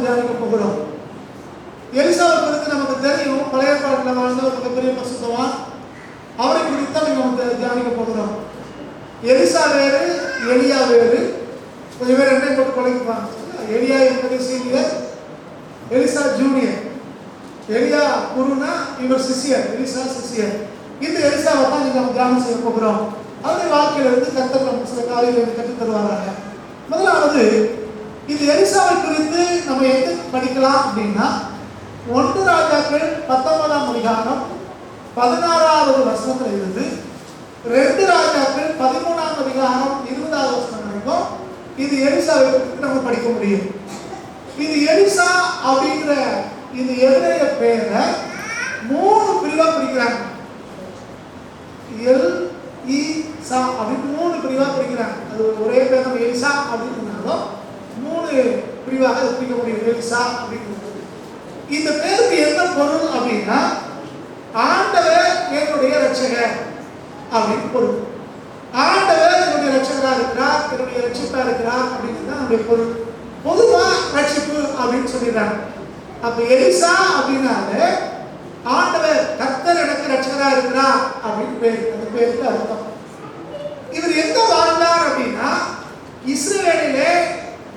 தியானிக்க போகிறோம். எலிசாவை குறித்து நமக்கு தெரியும், பழைய ஏற்பாட்டில் வாழ்ந்த ஒரு மிகப்பெரிய பரிசுத்தவான். அவரை குறித்து தான் நம்ம தியானிக்க போகிறோம். எலிசா வேறு, எலியா வேறு. கொஞ்சம் பேர் என்ன போட்டு குறைப்பாங்க. எலியா என்பது சீனியர், எலிசா ஜூனியர். எலியா குருனா இவர் சிஷியர், எலிசா சிஷியர். இந்த எலிசாவை தான் நம்ம தியானம் செய்ய போகிறோம். அவருடைய வாழ்க்கையிலிருந்து கர்த்தர் நமக்கு சில காரியங்களை கற்றுத் தருவாராங்க. முதலாவது, இது எலிசாவை குறித்து நம்ம எது படிக்கலாம் அப்படின்னா 1 ராஜாக்கள் 19ஆம் அதிகாரம் 16வது வசனத்தில் இருந்து 2 ராஜாக்கள் 13ஆம் அதிகாரம் 20வது வசனம் வரைக்கும் இது எலிசாவை குறித்து நம்ம படிக்க முடியும். இது எலிசா அப்படிங்கிற இந்த எபிரேய பெயரை 3 பிரிவா பிரிக்கிறாங்க. எல்-இ-சா அப்படின்னு 3 பிரிவா பிரிக்கிறாங்க. அது ஒரே பேர் நம்ம எலிசா அப்படின்னாலும் 3 பிரிவாக பிரிக்க முடியும். எலிசா அப்படிங்கிறது இந்த பேருக்கு என்ன பொருள் அப்படின்னா, ஆண்டவர் என்னுடைய ரட்சகர் அப்படின்னு பொருள். ஆண்டவர் என்னுடைய ரட்சகரா இருக்கிறார், என்னுடைய ரட்சிப்பா இருக்கிறார் அப்படிங்கிறது தான் நம்முடைய பொருள். பொதுவா ரட்சிப்பு அப்படின்னு சொல்லிடுறாங்க. அப்ப எலிசா அப்படின்னாலே ஆண்டவர் கர்த்தர் எனக்கு ரட்சகரா இருக்கிறார் அப்படின்னு பேரு. அந்த பேருக்கு அர்த்தம். இவர் எங்க வாழ்ந்தார் அப்படின்னா, இஸ்ரவேலிலே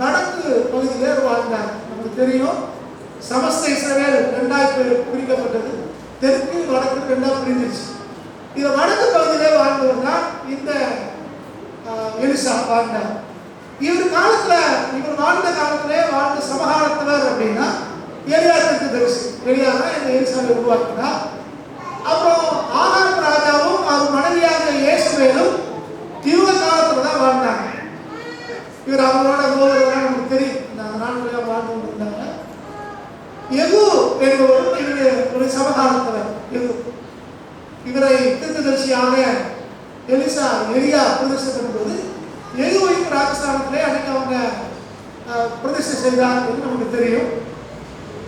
வடக்கு பகுதியிலே வாழ்ந்தார். நமக்கு தெரியும், சமஸ்த இஸ்ரவேல் 2ஆக பிரிக்கப்பட்டது. தெற்கு வடக்கு 2ஆக பிரிஞ்சிருச்சு. இந்த வடக்கு பகுதியிலே வாழ்ந்தவர் தான் இந்த எலிசா வாழ்ந்தார். இவர் வாழ்ந்த காலத்திலே வாழ்ந்த சமகாலத்தவர் அப்படின்னா எலியா தீர்க்கதரிசி. எலியா தான் இந்த எலிசாவை உருவாக்கினார். அப்புறம் ஆகாப் ராஜாவும் அவர் மனைவியாக இயேசுவேலும் இவங்க காலத்துல தான் வாழ்ந்தாங்க. இவர் அவங்களோட நமக்கு தெரியும், அந்த நாட்களில் வாழ்ந்து கொண்டிருந்தாங்க. எகு என்பவரும் இவருடைய ஒரு சமகாலத்தவர். இவரை தீர்க்கதரிசியாக எலியா பிரதிஷ்டப்படும் போது எகுவையும் ராஜஸ்தானத்திலே அன்னைக்கு அவங்க பிரதிஷ்டை செய்தார் என்று நமக்கு தெரியும்.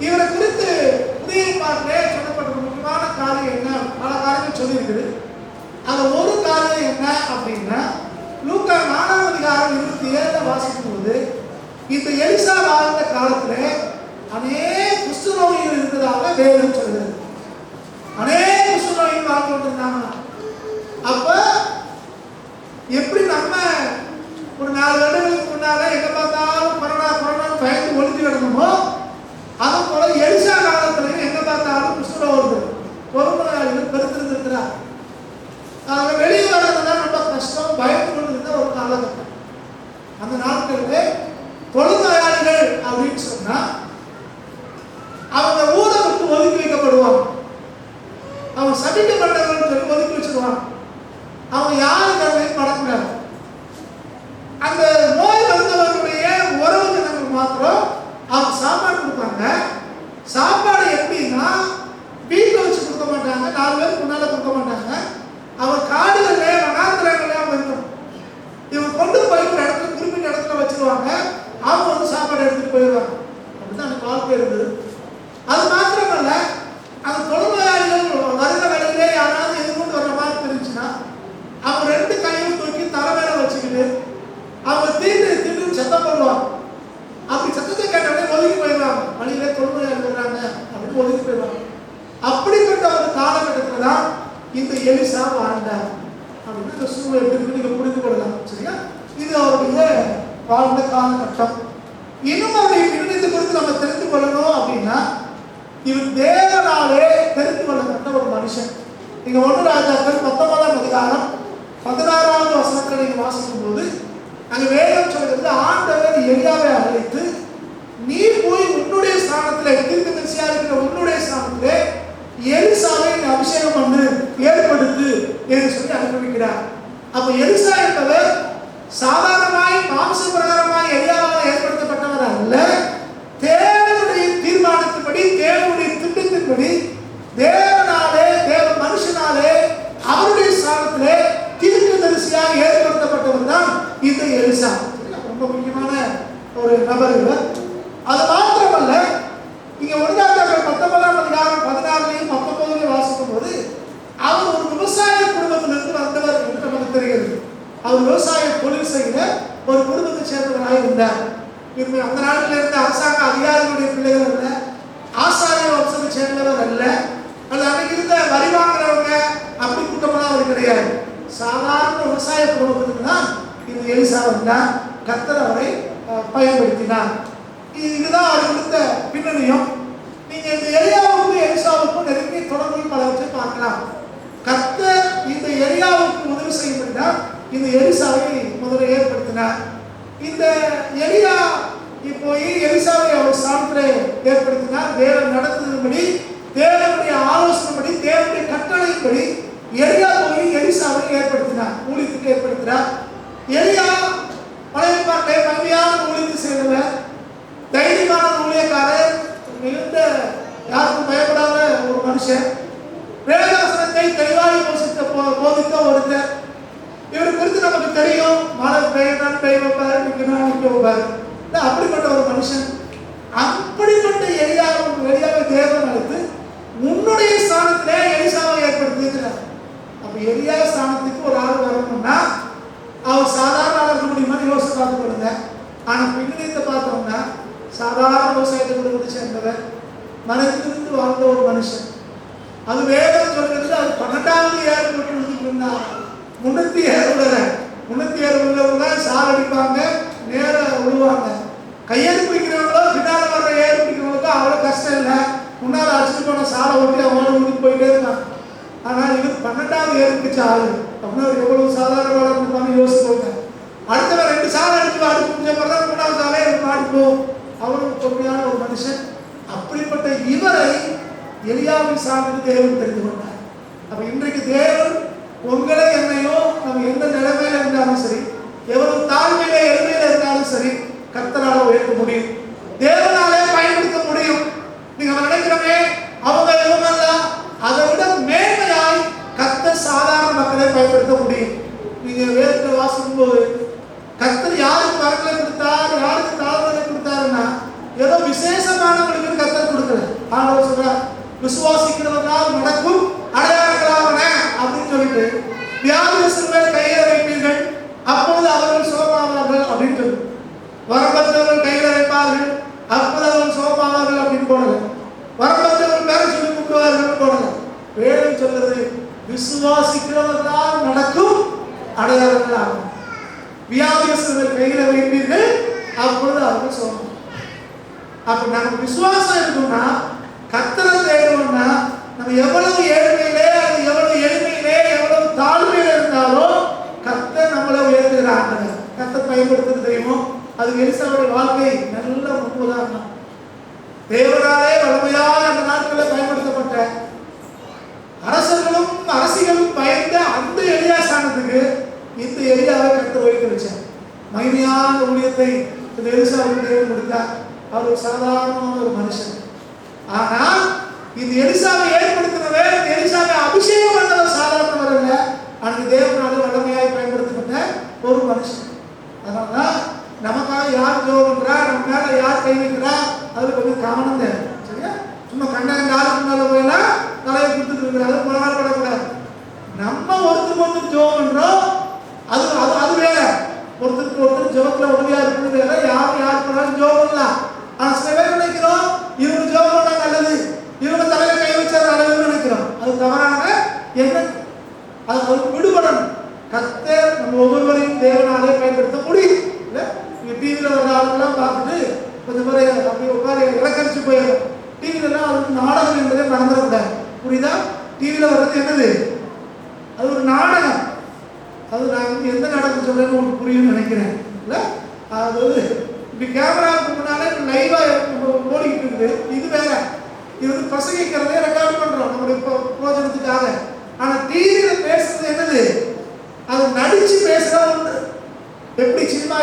இவரை குறித்து புதிய ஏற்பாட்டிலே சொல்லப்பட்ட முக்கியமான காரியம் என்ன, பல காரியங்கள் சொல்லியிருக்குது. அந்த ஒரு காரியம் என்ன அப்படின்னா, லூக்கா 4ஆம் அதிகாரம் 27 வாசிக்கும் போது இந்த எலிசா வாழ்ந்த காலத்திலே அநேக குஷ்டரோகிகள் இருந்ததாக வேதம் சொல்கிறது. அநேக குஷ்டரோகிகள் வாழ்ந்து கொண்டிருந்தாங்க. அப்ப எப்படி நம்ம ஒரு 4 வருடங்களுக்கு முன்னால எங்க பார்த்தாலும் கொரோனா பயந்து ஒழிஞ்சு கிடந்தோமோ, அது போல எலிசா காலத்திலையும் எங்க பார்த்தாலும் குஷ்டரோகிகள் பொறுமையாளிகள் பெருத்திருந்திருக்கிறார். அவங்க வெளியே வர்றதுதான் ரொம்ப கஷ்டம், பயந்து கொண்டிருந்த ஒரு காலகட்டம். அந்த நாட்களிலே தொழுநோயாளிகள் அப்படின்னு சொன்னா அவங்க ஊரை விட்டு ஒதுக்கி வைக்கப்படுவாங்க. அவங்க சபிக்கப்பட்டவர்கள் சொல்லி ஒதுக்கி வச்சிருவாங்க. அவங்க யாரு கண்ணையும் படக்கூடாது. அந்த நோய் வந்தவர்களுடைய உறவுகள் மாத்திரம் அவங்க சாப்பாடு கொடுப்பாங்க. சாப்பாடு எப்படின்னா, வீட்டில் வச்சு கொடுக்க மாட்டாங்க, 4 பேருக்கு முன்னால கொடுக்க மாட்டாங்க. அவர் காடுகள்ல வனாந்திரங்கள்ல அவங்க இருக்கணும். இவங்க கொண்டு போய் ஒரு இடத்துல குறிப்பிட்ட இடத்துல வச்சிருவாங்க. அவங்க வந்து சாப்பாடு எடுத்துட்டு போயிடுவாங்க. அப்படிதான் அந்த வாழ்க்கை இருந்தது. அது மாத்திரமல்ல, அந்த தொழுநோயாளிகள் வருகிற வேலையிலே யாராவது எதிர்கொண்டு வர்ற மாதிரி தெரிஞ்சுன்னா அவங்க 2 கையும் தூக்கி தலை மேல வச்சுக்கிட்டு அவங்க தீண்டு சத்தம் போடுவாங்க. அப்படி சத்தத்தை கேட்டவொடனே ஒதுக்கி போயிடுவாங்க. வழியிலே தொழுநோயாளி வர்றாங்க அப்படின்னு ஒதுக்கி போயிடுவாங்க. அப்படிப்பட்ட ஒரு காலகட்டத்தில் தான் இந்த எலிசா வாழ்ந்தார் அப்படின்னு இந்த சூழல் நீங்க புரிந்து கொள்ளலாம். சரியா? இது அவருடைய வாழ்ந்த காலகட்டம். இன்னும் அவருடைய பின்னணி குறித்து நம்ம தெரிந்து கொள்ளணும் அப்படின்னா, இவர் தேவனாலே தெரிந்து கொள்ளப்பட்ட ஒரு மனுஷன். நீங்க 1 ராஜாக்கள் 19ஆம் அதிகாரம் 16வது வசனத்தை நீங்க வாசிக்கும் போது அங்க வேதம் சொல்கிறது, ஆண்டவர் எலியாவை அழைத்து, நீ போய் உன்னுடைய ஸ்தானத்திலே, தீர்க்கதரிசியா இருக்கிற உன்னுடைய ஸ்தானத்திலே எலிசாவை அபிஷேகம் பண்ணு, ஏற்படுத்து என்று சொல்லி அனுப்பிவிக்கிறார். அப்ப எலிசா என்பவர் சாதாரணமாய் மாம்ச பிரகாரமாய் எலியாவால் ஏற்படுத்தப்பட்டவர் அல்ல. தேவனுடைய தீர்மானத்தின்படி, தேவனுடைய திட்டத்தின்படி, தேவனாலே, தேவ மனுஷனாலே அவருடைய ஸ்தானத்திலே தீர்க்கதரிசியாக ஏற்படுத்தப்பட்டவர் தான் இந்த எலிசா. ரொம்ப முக்கியமான ஒரு நபர். இருந்தார். கர்த்தர் அவரை பயன்படுத்தினார். இதுதான் அவர் கொடுத்த பின்னணியும். நீங்க இந்த எலியாவுக்கும் எலிசாவுக்கும் நெருங்கிய தொடர்பு பலவற்றை பார்க்கலாம். கர்த்தர் இந்த எலியாவுக்கு உதவி செய்யும்படினா இந்த எலிசாவை முதல்ல ஏற்படுத்தினார். இந்த எலியா போய் எலிசாவை அவர் சார்பிலே ஏற்படுத்தினார். தேவன் நடத்துவதன்படி, தேவனுடைய ஆலோசனைப்படி, தேவனுடைய கட்டளைப்படி எலியா போய் எலிசாவை ஏற்படுத்தினார், ஊழியத்துக்கு ஏற்படுத்தினார். எலியா பழைய பாட்டை மகிமையான ஊழியத்தை செய்தவர், தைரியமான ஊழியக்காரர், மிகுந்த யாருக்கும் பயப்படாத ஒரு மனுஷன், வேதாசனத்தை தெளிவாக போதித்த ஒருத்தர். இவர் குறித்து நமக்கு தெரியும், மழை பெய்யணும் பெய்ய வைப்பார், நிற்கணும் நிற்க வைப்பார். அப்படிப்பட்ட ஒரு மனுஷன். அப்படிப்பட்ட எலியாவை தேவன் அழைத்து உன்னுடைய ஸ்தானத்திலே எலிசாவை ஏற்படுத்தியிருக்கிறார். அப்ப எலியா ஸ்தானத்துக்கு ஒரு ஆள் வரணும்னா அவர் சாதாரண ஆள் இருக்க முடியுமான்னு யோசிச்சு பார்த்து கொடுங்க. ஆனா பின்னணியத்தை பார்த்தோம்னா சாதாரண விவசாயத்தை குடும்பத்தை சேர்ந்தவர், மனத்திலிருந்து வாழ்ந்த ஒரு மனுஷன். அது வேதம் சொல்றது அது 12வது ஏற்பட்டு இருந்தார். 307 உள்ளவங்க சால் அடிப்பாங்க, நேர விழுவாங்க. கையெழு பிடிக்கிறவங்களோ பின்னால வர்ற ஏறு பிடிக்கிறவங்களுக்கு அவ்வளோ கஷ்டம் இல்லை. முன்னால் அடிச்சுட்டு போன சாலை ஓட்டி அவங்களோட ஊருக்கு போயிட்டே இருக்காங்க. ஆனால் இவர் 12வது ஏறு பிடிச்ச ஆளு அப்படின்னா எவ்வளவு சாதாரண இருப்பாங்க யோசிச்சு போட்டேன். அடுத்தவன் 2 சாலை அடிச்சு அடிச்சு முடிஞ்ச பிறகு 3வது சாலை எனக்கு அடிப்போம். அவரும் பொறுமையான ஒரு மனுஷன். அப்படிப்பட்ட இவரை எலியாவின் சார்ந்து தேவன் தெரிந்து கொண்டார். அப்ப இன்றைக்கு தேவன் உங்களை என்னையோ நம்ம எந்த நிலைமையில இருந்தாலும் சரி, எவ்வளவு தாழ்மையில எளிமையில இருந்தாலும் சரி, கர்த்தரால உயர்த்த முடியும், தேவனாலே பயன்படுத்த முடியும். நீங்க நினைக்கிறோமே அவங்க இவங்கெல்லாம் அதை விட மேன்மையாய் கர்த்தர் சாதாரண மக்களை பயன்படுத்த முடியும். நீங்க வேதத்தை வாசிக்கும் போது கர்த்தர் யாருக்கு வரங்களை கொடுத்தார், யாருக்கு தாழ்வுகளை கொடுத்தாருன்னா ஏதோ விசேஷமானவங்களுக்கு கர்த்தர் கொடுக்கல. ஆண்டவர் சொல்றார், விசுவாசிக்கிறவர்களால் நடக்கும் அடையாளங்களாவன அப்படின்னு சொல்லிட்டு, வியாதியஸ்தர்கள் கையில வைப்பீர்கள் அப்பொழுது அவர்கள் சுகமாவார்கள் அப்படின்னு சொல்லு. வரம்பற்றவர்கள் கையில வைப்பார்கள் அப்பொழுது அவர்கள் சுகமாவார்கள் அப்படின்னு போடல. வரம்பற்றவர்கள் பேர சொல்லி கூப்பிடுவார்கள் போடல. வேதம் சொல்றது விசுவாசிக்கிறவர்களால் நடக்கும் அடையாளங்களாகும். வியாதியஸ்தர்கள் கையில வைப்பீர்கள் அப்பொழுது அவர்கள் சுகமாவார்கள். அப்ப நமக்கு விசுவாசம் இருக்கும்னா, கர்த்தரை தேடுவோம்னா, நம்ம எவ்வளவு ஏழ்மையிலே, அது எவ்வளவு எளிமையிலே, எவ்வளவு தாழ்மையில இருந்தாலும் கர்த்தர் நம்மளை உயர்த்துகிறாங்க. கர்த்தர் பயன்படுத்துறது தெரியுமோ. அது எலிசாவுடைய வாழ்க்கை நல்ல உதாரணம். தேவனாலே வலிமையாக அந்த நாட்களில் பயன்படுத்தப்பட்ட அரசர்களும் அரசிகளும் பயந்த அந்த எலியா ஸ்தானத்துக்கு இந்த எலியாவை கர்த்தர் வைத்து வச்சார். மகிமையான ஊழியத்தை இந்த எலிசாவுக்கு தேவன் கொடுத்தார். அவர் ஒரு சாதாரணமான ஒரு மனுஷன். ஆனால் இந்த எலிசாவை ஏற்படுத்தினவர், எலிசாவை அபிஷேகம் பண்ணவர் சாதாரணவர் அல்ல. அன்றைக்கு தேவனால வல்லமையாய் பயன்படுத்தப்பட்ட ஒரு மனுஷன். அதனாலதான் நமக்காக யார் ஜெபம் பண்றா, நம்ம மேல யார் கை வைக்கிறா, அதுல கொஞ்சம் கவனம் தேவை. சரியா? சும்மா கண்ணன் யாருக்கு மேல போயெல்லாம் தலையை கொடுத்துட்டு இருக்கிறாரு, படக்கூடாது. நம்ம ஒருத்தருக்கு ஜெபம் பண்றோம், அது அது அது வேற. ஒருத்தருக்கு ஒருத்தர் ஜெபத்துல உதவியா இருக்குது வேற. யார் பண்ணாலும் ஜெபம் பண்ணலாம். ஆனா சில பேர் நினைக்கிறோம் இவங்க ஜெபம் பண்ணா நல்லது, இவங்க தலையில கை வச்சா நல்லதுன்னு நினைக்கிறோம். அது தவறான எண்ணம். அது விடுபடணும். கர்த்தர் நம்ம ஒவ்வொருவரையும் தேவனாலே பயன்படுத்த முடியும். இல்ல நீங்க டிவியில வர ஆளுங்கெல்லாம் பார்த்துட்டு கொஞ்சம் பேர் அப்படி உட்கார இலக்கரிச்சு போயிடும். டிவிலாம் அதுக்கு நாடகம் என்பதே மறந்துடக்கூடாது. புரியுதா? டிவியில வர்றது என்னது? அது ஒரு நாடகம். அது நான் எந்த நாடகம் சொல்றேன்னு உங்களுக்கு புரியும்னு நினைக்கிறேன். இல்ல அதாவது இப்படி கேமராவுக்கு முன்னாலே லைவா ஓடிக்கிட்டு இருக்குது. இது வேற. இது வந்து பிரசங்கிக்கிறதே ரெக்கார்ட் பண்றோம் நம்மளுடைய பிரோஜனத்துக்காக. ஆனா டிவியில பேசுறது என்னது? அது நடிச்சு பேசுற ஒன்று. எப்படி சினிமா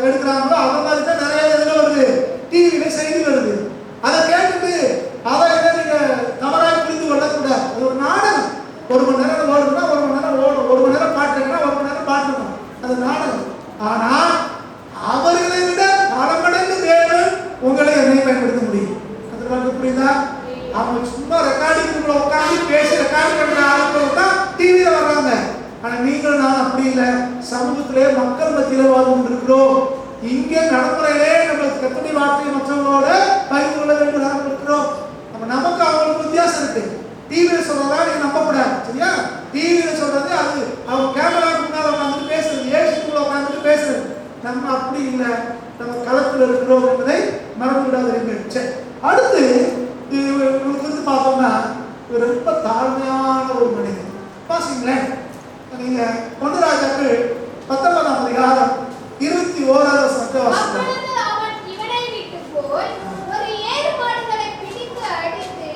எடுக்கிறாங்களோ அந்த மாதிரி தான் நிறைய இதுல வருது, டிவியில செய்தி வருது. அதை கேட்டுட்டு அதை நீங்க தவறாக புரிந்து கொள்ளக்கூடாது. அது ஒரு நாடகம். 1 மணி நேரம் ஓடுனா 1 மணி நேரம் ஓடும், 1 மணி நேரம் பாட்டுனா 1 மணி நேரம் பாட்டுக்கணும். அது நாடகம். ஆனா அவர்களை விட பல மடங்கு தேவன் உங்களை என்னை பயன்படுத்த முடியும். அது புரியுதா? அவங்க சும்மா ரெக்கார்டிங் உட்காந்து பேசி ரெக்கார்டிங் பண்ற ஆட்கள் தான் டிவியில வர்றாங்க. ஆனா நீங்கள் நான் அப்படி இல்லை. சமூகத்திலே மக்கள் மத்தியில வாழ்ந்து இருக்கிறோம். இங்கே நடைமுறையிலே நம்ம கத்தடி வார்த்தை மற்றவங்களோட பகிர்ந்து கொள்ள வேண்டும் இருக்கிறோம். நமக்கு அவங்களுக்கு வித்தியாசம் இருக்கு. டிவியில சொல்றதா நீங்க நம்பக்கூடாது. சரியா? டிவியில சொல்றது அது அவங்க கேமராக்கு முன்னால உட்காந்துட்டு பேசுறது, ஏசிக்குள்ள உட்காந்துட்டு பேசுறது. அடுத்தது இவங்களுக்கு வந்து பார்த்தோம்னா இவர் ரொம்ப தாழ்மையான ஒரு மனிதன். பாத்தீங்களேன், நீங்க 1 ராஜாக்கள் 19ஆம் அதிகாரம் 21வது வசனத்தை வாசிக்கலாம். அவன் இவனை விட்டு போய் ஒரு ஏறு மாடுகளை பிடித்து அடித்து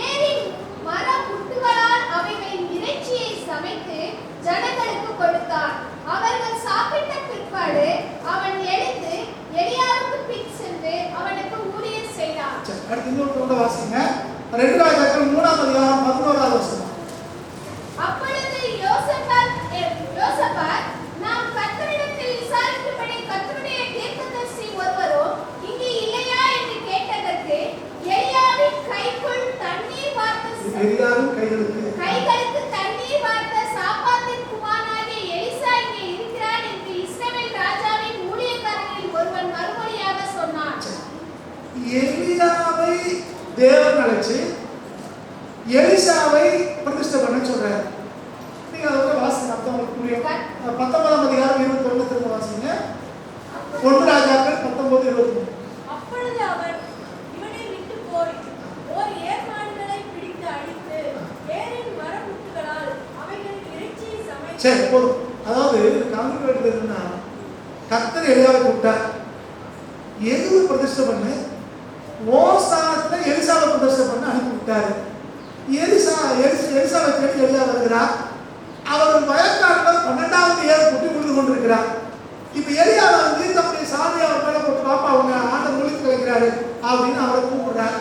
ஏரின் மர முட்டுகளால் அவைகளின் இறைச்சியை சமைத்து ஜனங்களுக்கு கொடுத்தான். அவர்கள் சாப்பிட்ட பிற்பாடு அவன் எழுந்து எலியாவுக்கு பின் சென்று அவனுக்கு ஊழியம் செய்தான். அடுத்து இன்னொரு வாசிங்க. 2 ராஜாக்கள் 3ஆம் அதிகாரம் 11வது வசனம். அப்பொழுது யோசபாத் நாம் கர்த்தரிடத்தில் விசாரிக்கும்படி கர்த்தருடைய தீர்க்கதரிசி ஒருவரோ இங்கே இல்லையா என்று கேட்டதற்கு எலியாவின் கைக்குள் தண்ணீர் கைகளுக்கு தண்ணீர் வார்த்த சாப்பாத்தின் குமாரனாகிய எலிசா இங்கே இருக்கிறான் என்று இஸ்ரவேல் ராஜாவின் ஊழியக்காரரில் ஒருவன் மறுமொழியாக சொன்னான். எலியாவை தேவன் அழைச்சு எலிசாவை பிரதிஷ்டை பண்ண சொல்றாரு. நீங்க அதோட வாசிங்க, அப்பதான் உங்களுக்கு புரியும். 19ஆம் அதிகாரம் 21 திரும்ப வாசிங்க. 1 ராஜாக்கள் 19:23. அப்பொழுது அவர் இவனை விட்டு போய் ஓர் ஏர்மாடுகளை பிடித்து அடித்து ஏரின் மரமுட்டுகளால் அவைகளின் இறைச்சியை சமைத்து. சரி போதும். அதாவது கவனிக்க வேண்டியது என்னன்னா, கர்த்தர் எலியாவை கூப்பிட்டார், எதுவும் பிரதிஷ்டை பண்ணு, ஓசானத்துல எலிசாவை பிரதிஷ்டை பண்ண அனுப்பி விட்டாரு. எலிசாவை தேடி எலியா வருகிறார். அவர் வயக்காட்டில் 12வது ஏர் குட்டி விழுந்து கொண்டிருக்கிறார். இப்ப எலியா வந்து தம்முடைய சாமியை அவர் மேல போட்டு பாப்பா அவங்க ஆண்டை ஊழியத்துக்கு வைக்கிறாரு அப்படின்னு அவரை கூப்பிடுறார்.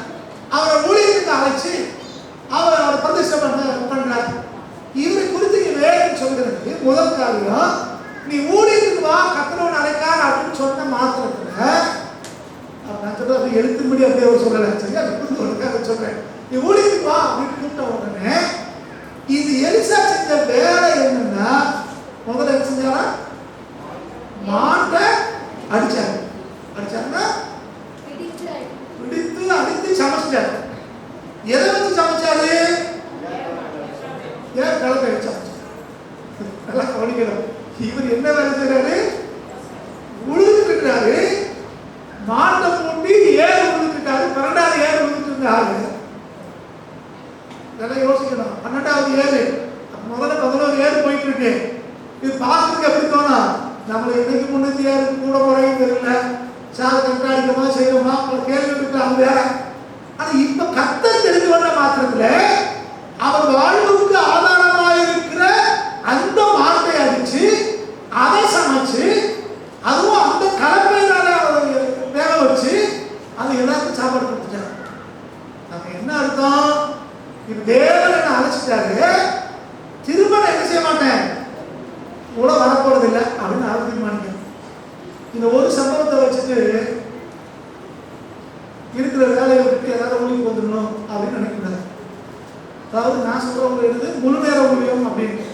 அவரை ஊழியத்துக்கு அழைச்சு அவரை பிரதிஷ்டை பண்றார். இவரை குறித்து நீ வேலைன்னு சொல்கிறது முதல் காரியம், நீ ஊழியத்துக்கு வா கர்த்தர் அழைக்கார் அப்படின்னு சொன்ன மாத்திரத்துல நான் சொல்றது எழுத்தும்படி அப்படியே அவர் சொல்லலை. சரியா அதை சொல்றேன். நீ ஊழியத்துக்கு வா அப்படின்னு கூப்பிட்ட உடனே இது எலிசா செஞ்ச வேலை என்னன்னா, முதல்ல என்ன செஞ்சாரா, மாட்டை அடிச்சாருன்னா பிடித்து அடித்து சமைச்சாரு. எதை வச்சு சமைச்சாரு? ஏன் கலப்பை வச்சு சமைச்சாரு. நல்லா கவனிக்கணும். இவர் என்ன வேலை செய்யறாரு? உழுதுட்டு இருக்கிறாரு. மாட்டை மூட்டி ஏறு உழுதுட்டு இருக்காரு. 12வது ஏறு உழுதுட்டு இருக்காரு. நல்லா யோசிக்கணும். 12வது ஏறு, முதல்ல 11வது ஏறு போயிட்டு இருக்கு. இது பார்க்கறதுக்கு எப்படி தோணும்? நம்மளை இன்னைக்கு முன்னூத்தி ஏறு கூட குறையும் தெரியல, சாத கண்காணிக்கமா செய்யணுமா பல கேள்வி இருக்கு. அவங்க வேற. ஆனா இப்ப கர்த்தர் தெரிந்து கொண்ட மாத்திரத்துல அவர் வாழ்வுக்கு ஆதாரமாக இருக்கிற அந்த மாட்டை அடிச்சு அதை சமைச்சு அதுவும் அந்த கலப்பையினால வேக வச்சு அது எல்லாருக்கும் சாப்பாடு கொடுத்துட்டாரு. நம்ம என்ன அர்த்தம்? இது தேவன் என்ன அழைச்சிட்டாரு, திரும்ப என்ன செய்ய மாட்டேன் கூட வரப்போறது இல்லை அப்படின்னு அவர் தீர்மானிக்கணும். இந்த ஒரு சம்பவத்தை வச்சுட்டு இருக்கிற வேலையை விட்டு ஏதாவது ஊழியம் வந்துடணும் அப்படின்னு நினைக்கிறாரு. அதாவது நான் சொல்றவங்க எழுது முழு நேர ஊழியம் அப்படின்னு.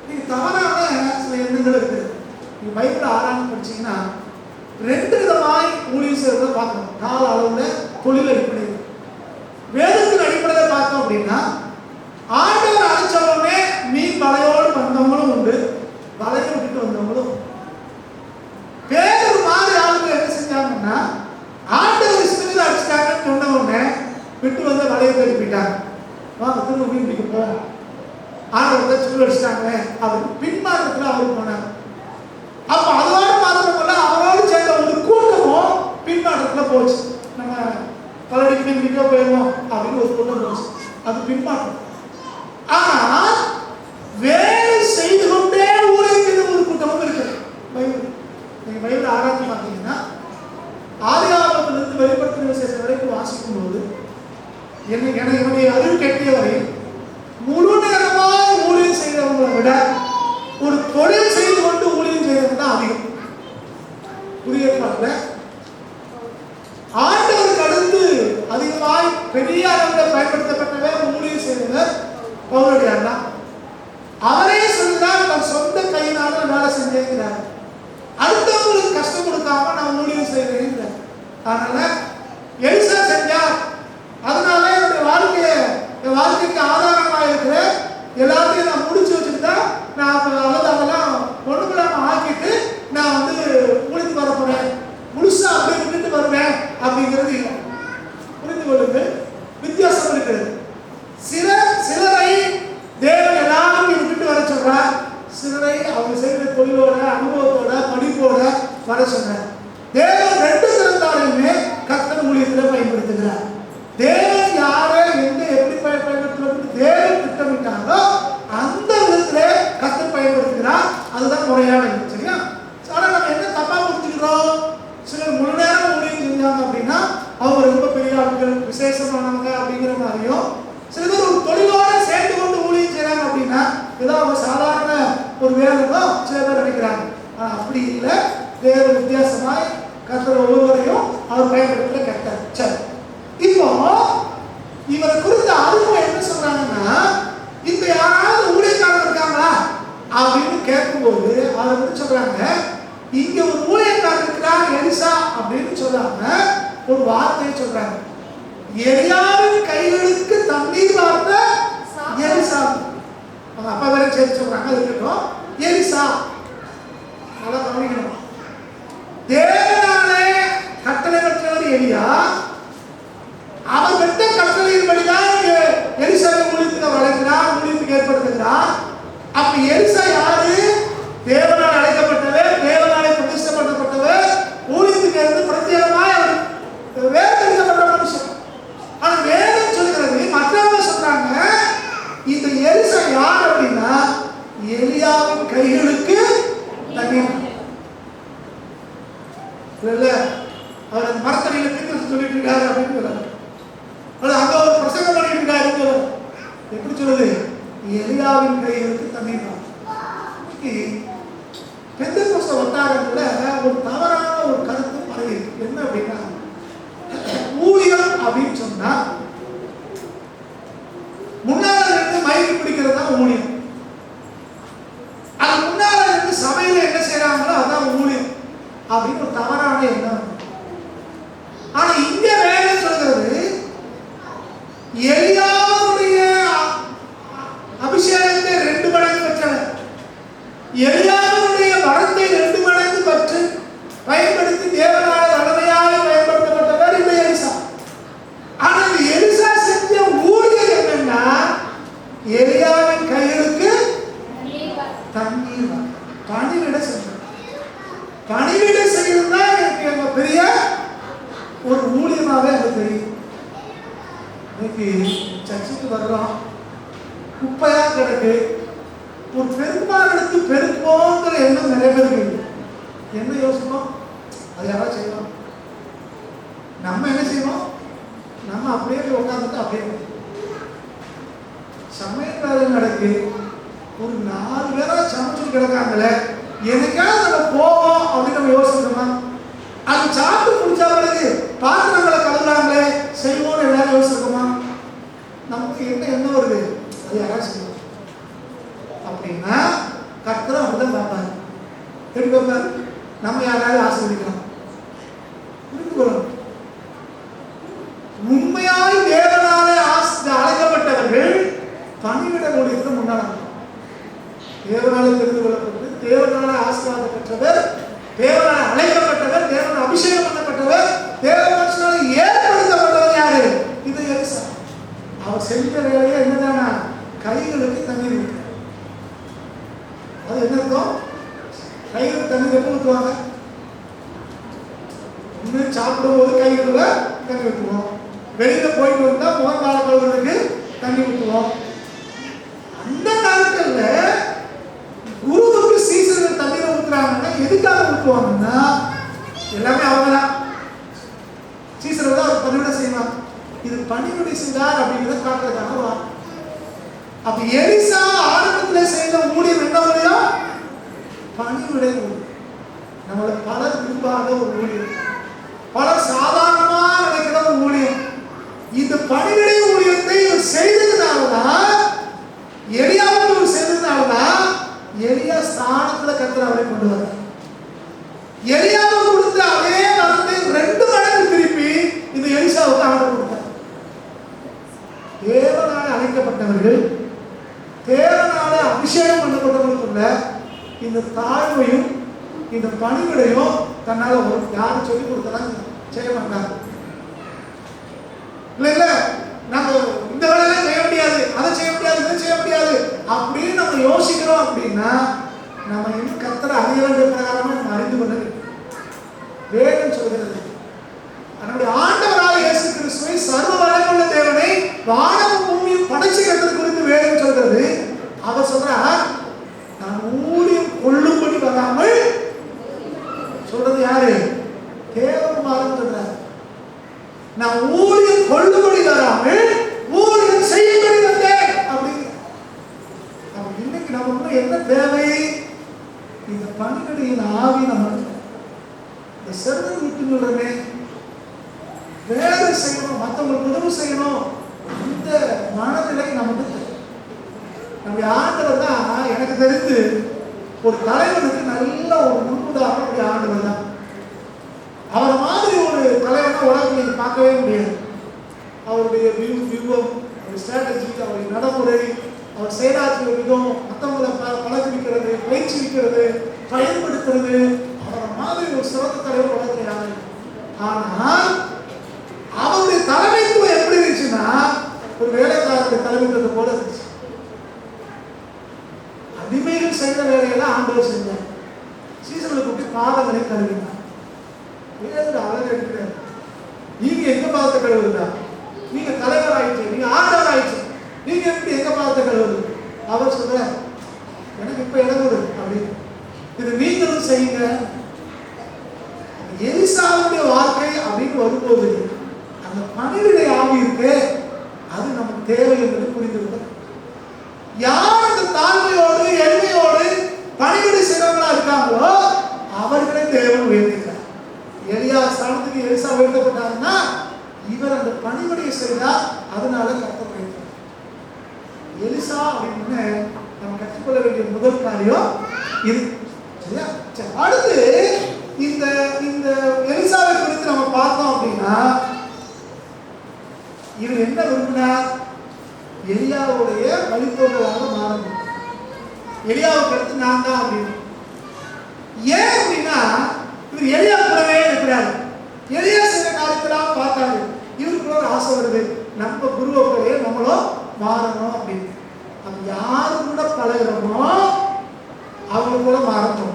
நீங்க தவறான சில எண்ணங்கள் இருக்கு. நீங்க பைபிள் ஆராய்ச்சி படிச்சீங்கன்னா 2 விதமாய் ஊழியம் செய்யறத பார்க்கணும். கால அளவுல தொழில் அடிப்படையில். வேதத்தின் அடிப்படையில் பார்த்தோம் அப்படின்னா, ஆண்டவர் அழைச்சவனே மீன் வலையோடு வந்தவங்களும் உண்டு, வலையை விட்டுட்டு வந்தவங்களும். பேர் மாதிரி ஆளுங்க என்ன செஞ்சாங்கன்னா, ஆண்டவர் இஸ்ரவேலை அடிச்சிட்டாங்கன்னு சொன்ன உடனே விட்டு வந்து வலையை தேடி போயிட்டாங்க. வாங்க திரும்ப மீன் பிடிக்க போவோம், ஆண்டவர் சுருள் அடிச்சிட்டாங்க அவர் பின்மாற்றத்தில் அவர் போனார். அப்ப அதோட மாத்திரமல்ல, அவரோடு சேர்ந்த ஒரு கூட்டமும் பின்மாற்றத்தில் போச்சு. நம்ம பலடிக்கு மீன் பிடிக்க போயிடுவோம் அப்படின்னு ஒரு கூட்டம் போச்சு. அது பின்மாற்றம். ஆனா வேலை செய்து கொண்டே ஊழியர் ஒரு கூட்டமும் இருக்கு. பைபிள் நீங்க பைபிள் ஆராய்ச்சி பார்த்தீங்கன்னா, ஆதியாகமத்திலிருந்து வெளிப்படுத்தின விசேஷம் வரைக்கும் வாசிக்கும் போது என்னுடைய அறிவு கெட்டிய வரை முழு நேரமாக ஊழியம் செய்கிறவங்களை விட ஒரு தொழில் செய்து கொண்டு ஊழியம் செய்யறது தான் அதிகம். புரிய ஆண்டவருக்கு அடுத்து அதிகமாய் பெரிய அளவில் பயன்படுத்தப்பட்டவே ஊழியம் செய்தவர் பவுலடியார் தான். அவரே சொல்லிதான் தன் சொந்த கையினால வேலை செஞ்சிருக்கிறார். அடுத்தவங்களுக்கு கஷ்டம் கொடுக்காம நான் ஊழியம் செய்கிறேன். அதனால எலிசா செஞ்சார், அதனால என் வாழ்க்கைக்கு ஆதாரமாக இருக்கிற எல்லாத்தையும் நான் முடிச்சு வச்சுக்கிட்டா நான் அதெல்லாம் ஒண்ணுமில்லாம ஆக்கிட்டு நான் வந்து ஊழித்து வர போறேன், முழுசா அப்படியே விட்டுட்டு வருவேன் அப்படிங்கிறது இல்லை. அவங்க ரொம்ப பெரிய ஆட்கள், விசேஷமானவங்க அப்படிங்கிற மாதிரியும், சில பேர் ஒரு தொழிலோட சேர்ந்து கொண்டு ஊழியம் செய்யறாங்க அப்படின்னா ஏதோ அவங்க சாதாரண ஒரு வேலைதோ சில பேர் நினைக்கிறாங்க. அப்படி இல்லை, வேறு வித்தியாசமாய் கர்த்தர் ஒவ்வொருவரையும் அவர் பயன்படுத்த கர்த்தர். சரி, இப்போ இவரை குறித்த அறிமுகம் என்ன சொல்றாங்கன்னா, இந்த யாராவது ஊழியக்காரர் இருக்காங்களா அப்படின்னு கேட்கும்போது அதை வந்து சொல்றாங்க, இங்க ஒரு ஊழியக்காரர் இருக்கிறார் எலிசா அப்படின்னு சொல்லாம ஒரு வார்த்தையை சொல்றாங்க, எலியாவின் கைகளுக்கு தண்ணீர் வார்த்த எலிசா. அவங்க அப்பா வேற சேர்த்து சொல்றாங்க, அது இருக்கட்டும். எலிசா நல்லா கவனிக்கணும். தேவனாலே கட்டளை பெற்றவர் எலியா, அவர் பெற்ற கட்டளையின்படிதான் எலிசாவை ஊழியத்துக்கு வளர்க்கிறார், ஊழியத்துக்கு ஏற்படுத்துகிறார். அப்ப எலிசா யாரு? தேவனால் அழைக்கப்பட்டவர், தேவனாலே பிரதிஷ்டப்பட்டவர், ஊழியத்துக்கு இருந்து பிரத்யேகமாய் வேறுபடுத்தப்பட்ட மனுஷன். ஆனா வேதம் சொல்கிறது, மற்றவங்க சொல்றாங்க, இந்த எலிசா யார் அப்படின்னா எலியாவின் கைகளுக்கு தண்ணீர். இல்ல அவர் அந்த மரத்தடியில தீர்த்து சொல்லிட்டு இருக்காரு அப்படின்னு சொல்றாங்க. அங்க ஒரு பிரசங்கம் பண்ணிட்டு இருக்காரு. எப்படி சொல்லுது? எலியாவின் கைகளுக்கு தண்ணீர். பெந்தெகோஸ்த வட்டாரத்துல ஒரு தவறான ஒரு கருத்து பரவி என்ன அப்படின்னா, ஊழியம் அப்படின்னு சொன்னா முன்னால இருந்து மைக்கு பிடிக்கிறது தான் ஊழியம். அது முன்னால இருந்து சபையில என்ன செய்யறாங்களோ அதான் ஊழியம் அப்படின்னு ஒரு தவறான எண்ணம். ஆனா இங்க வேலை சொல்றது, எலியாவுடைய அபிஷேகத்தை 2 மடங்கு பெற்றவர், எலியாவுடைய வரத்தை 2 மடங்கு பெற்று பயன்படுத்தி தேவனால வல்லமையாக பயன்படுத்தப்பட்டவர் இந்த எலிசா. ஆனா இந்த எலிசா செஞ்ச ஊழியம் என்னன்னா, எலியாவின் கைகளுக்கு தண்ணீர் பணிவிட செஞ்சார். பணிவிட செய்யறதுனா எனக்கு பெரிய ஒரு ஊழியமாவே அது தெரியும். இன்னைக்கு சர்ச்சுக்கு வர்றோம், குப்பையா கிடக்கு, ஒரு பெரும்பாலெடுத்து பெருப்போங்கிற எண்ணம் நிறைய பேருக்கு என்ன யோசனம்? அது யாராவது செய்யணும். நம்ம என்ன செய்யணும்? நம்ம அப்படியே உட்காந்துட்டு அப்படியே சமையல் வேலை நடக்கு, ஒரு 4 பேரா சமைச்சு கிடக்காங்களே, எனக்காவது நம்ம போவோம் அப்படின்னு நம்ம யோசிக்கணுமா? அது சாப்பிட்டு முடிச்சா பிறகு பாத்திரங்களை கழுவுறாங்களே செய்வோம்னு எல்லாரும் யோசிக்கணுமா? நமக்கு என்ன வருது? அது யாராவது செய்யணும் அப்படின்னா கர்த்தர் அப்படிதான் பார்ப்பாரு. எப்படி பார்ப்பாரு? நம்ம யாராவது ஆசீர்வதிக்கலாம், புரிந்து கொள்ளணும். உண்மையாய் தேவனாலே அழைக்கப்பட்டவர்கள் பணிவிட ஊழியத்துக்கு முன்னாடி தேவனாலே தெரிந்து கொள்ளப்பட்டு, தேவனாலே ஆசீர்வாதம் பெற்றவர், தேவனால் அழைக்கப்பட்டவர், தேவனால் அபிஷேகம் பண்ணப்பட்டவர், தேவ மனுஷனால ஏற்படுத்தப்பட்டவர் யாரு? இது எலிசா. அவர் செஞ்ச வேலையை என்னதானா? கைகளுக்கு தண்ணீர் ஊற்ற. அது என்ன இருக்கும்? கைகளுக்கு தண்ணீர் எப்போ ஊற்றுவாங்க? இன்னும் சாப்பிடும் போது கைகளை தண்ணி ஊற்றுவோம், வெளியில போயிட்டு வந்தா முகங்கால கழுவுறதுக்கு தண்ணி ஊற்றுவோம். அந்த நாட்கள்ல குருவுக்கு சீசர்கள் தண்ணீரை ஊற்றுறாங்கன்னா எதுக்காக ஊற்றுவாங்கன்னா, எல்லாமே அவங்கதான் சீசர்கள் தான் அவர் பணிவிடை செய்வாங்க. இது பணிவிடை செய்தார் அப்படிங்கிறத காட்டுறதுக்காக. அப்ப எலிசா ஆரம்பத்தில் செய்த ஊழியம் என்ன ஊழியம்? பணிவிடை ஊழியம். நம்மளை பலர் விரும்பாத ஒரு ஊழியம், பலர் சாதாரணமா நினைக்கிற ஒரு ஊழியம். இந்த பணிவிடை ஊழியத்தை செய்ததுனாலதான், எலியாவுக்கு செய்ததுனாலதான் எலியா ஸ்தானத்துல கர்த்தர் அவரை கொண்டு வர. எலியாவை கொடுத்த அதே வரத்தை 2 மடங்கு திருப்பி இந்த எலிசாவுக்கு ஆர்டர் கொடுத்தார். தேவனால அழைக்கப்பட்டவர்கள், தேவனால அபிஷேகம் பண்ணப்பட்டவர்களுக்குள்ள இந்த தாழ்வையும் இந்த பணிவிடையும் தன்னால யாரும் சொல்லிக் கொடுத்ததான் செய்ய மாட்டாங்க. இல்ல நம்ம இந்த வேலையெல்லாம் செய்ய முடியாது, அதை செய்ய முடியாது, இதை செய்ய முடியாது அப்படின்னு நம்ம யோசிக்கிறோம் அப்படின்னா, நம்ம இன்னும் கர்த்தரை அறிய வேண்டிய பிரகாரமா நம்ம அறிந்து கொண்டது. வேதம் சொல்கிறது, நம்முடைய ஆண்டவராக இயேசு கிறிஸ்துவை சர்வ வல்லமையுள்ள தேவனை வானமும் பூமியும் படைச்சுகிறது குறித்து வேதம் சொல்கிறது. அவர் சொல்றார், நான் ஊழியம் கொள்ளும்படி வராமல் சொல்றது யாரு? தேவகுமாரன் சொல்றார். நான் ஊழியம் கொள்ளும்படி வராமல் ஊழியம் செய்யும்படி வந்தேன் அப்படின்னு. இன்னைக்கு நமக்கு என்ன தேவை? இந்த பணிகளின் ஆவி நமக்கு இந்த செருடன் விட்டுமே வேலை செய்யணும், மற்றவங்களுக்கு உதவி செய்யணும், இந்த மனநிலை நமக்கு. நம்முடைய ஆண்டவர் தான் எனக்கு தெரிந்து ஒரு தலைவனுக்கு நல்ல ஒரு முன்னுதாரணம் அப்படி ஆண்டவர் தான். அவரை மாதிரி ஒரு தலைவனா உலகம் நீங்க பார்க்கவே முடியாது. அவருடைய வியூவம், அவருடைய ஸ்ட்ராட்டஜி, அவருடைய நடைமுறை, அவர் செயலாற்றிய விதம், மற்றவங்களை பழகிக்கிறது, பயிற்சிக்கிறது, பயன்படுத்துறது, அவரை மாதிரி ஒரு சிறந்த தலைவர் உலகத்தில் யாரும். ஆனால் அவருடைய தலைமைத்துவம் எப்படி இருந்துச்சுன்னா ஒரு வேலைக்காரருடைய தலைமைத்துவத்தை போல இருந்துச்சு. அடிமைகள் செய்த வேலையெல்லாம் ஆண்டவர் செஞ்சார். சீசர்களுக்கு கூட்டி பாதங்களை கழுவினார். அழகு எடுக்கிறார். நீங்க எங்க பாதத்தை கழுவுறா? நீங்க தலைவர் ஆயிடுச்சு, நீங்க ஆண்டவர் ஆயிடுச்சு, நீங்க எப்படி எங்க பாதத்தை கழுவுது? அவர் சொல்ற எனக்கு இப்ப இடம் கொடு அப்படின்னு. இது நீங்களும் செய்யுங்க. எலிசாவுடைய வாழ்க்கை அப்படின்னு வரும்போது அந்த பணிவிடை ஆவி இருக்கு, அது நமக்கு தேவை என்பதை புரிந்து. யார் அந்த தாழ்மையோடு எளிமையோடு பணிவிடை செய்றவங்களா இருக்காங்களோ அவர்களை தேவன் உயர்த்துகிறார். எலியா ஸ்தானத்துக்கு எலிசா உயர்த்தப்பட்டாருன்னா இவர் அந்த பணிவிடையை செய்தார், அதனால கர்த்தர் உயர்த்தார். எலிசா அப்படின்னு நம்ம கற்றுக்கொள்ள வேண்டிய முதல் காரியம் இது. சரியா? அடுத்து இந்த இந்த எலிசாவை குறித்து நம்ம பார்த்தோம் அப்படின்னா இவர் என்ன விரும்பினார்? எலியாவுடைய வழித்தோன்றலாக மாறணும். எலியாவுக்கு அடுத்து நான் தான் அப்படின்னு. ஏன் அப்படின்னா இவர் எலியா கூடவே இருக்கிறாரு. எலியா செய்த காலத்தெல்லாம் பார்த்தாரு. இவருக்குள்ள ஒரு ஆசை வருது, நம்ம குருவை போலயே நம்மளும் மாறணும் அப்படின்னு. நம்ம யாரு கூட பழகிறோமோ அவங்க கூட மாறணும்.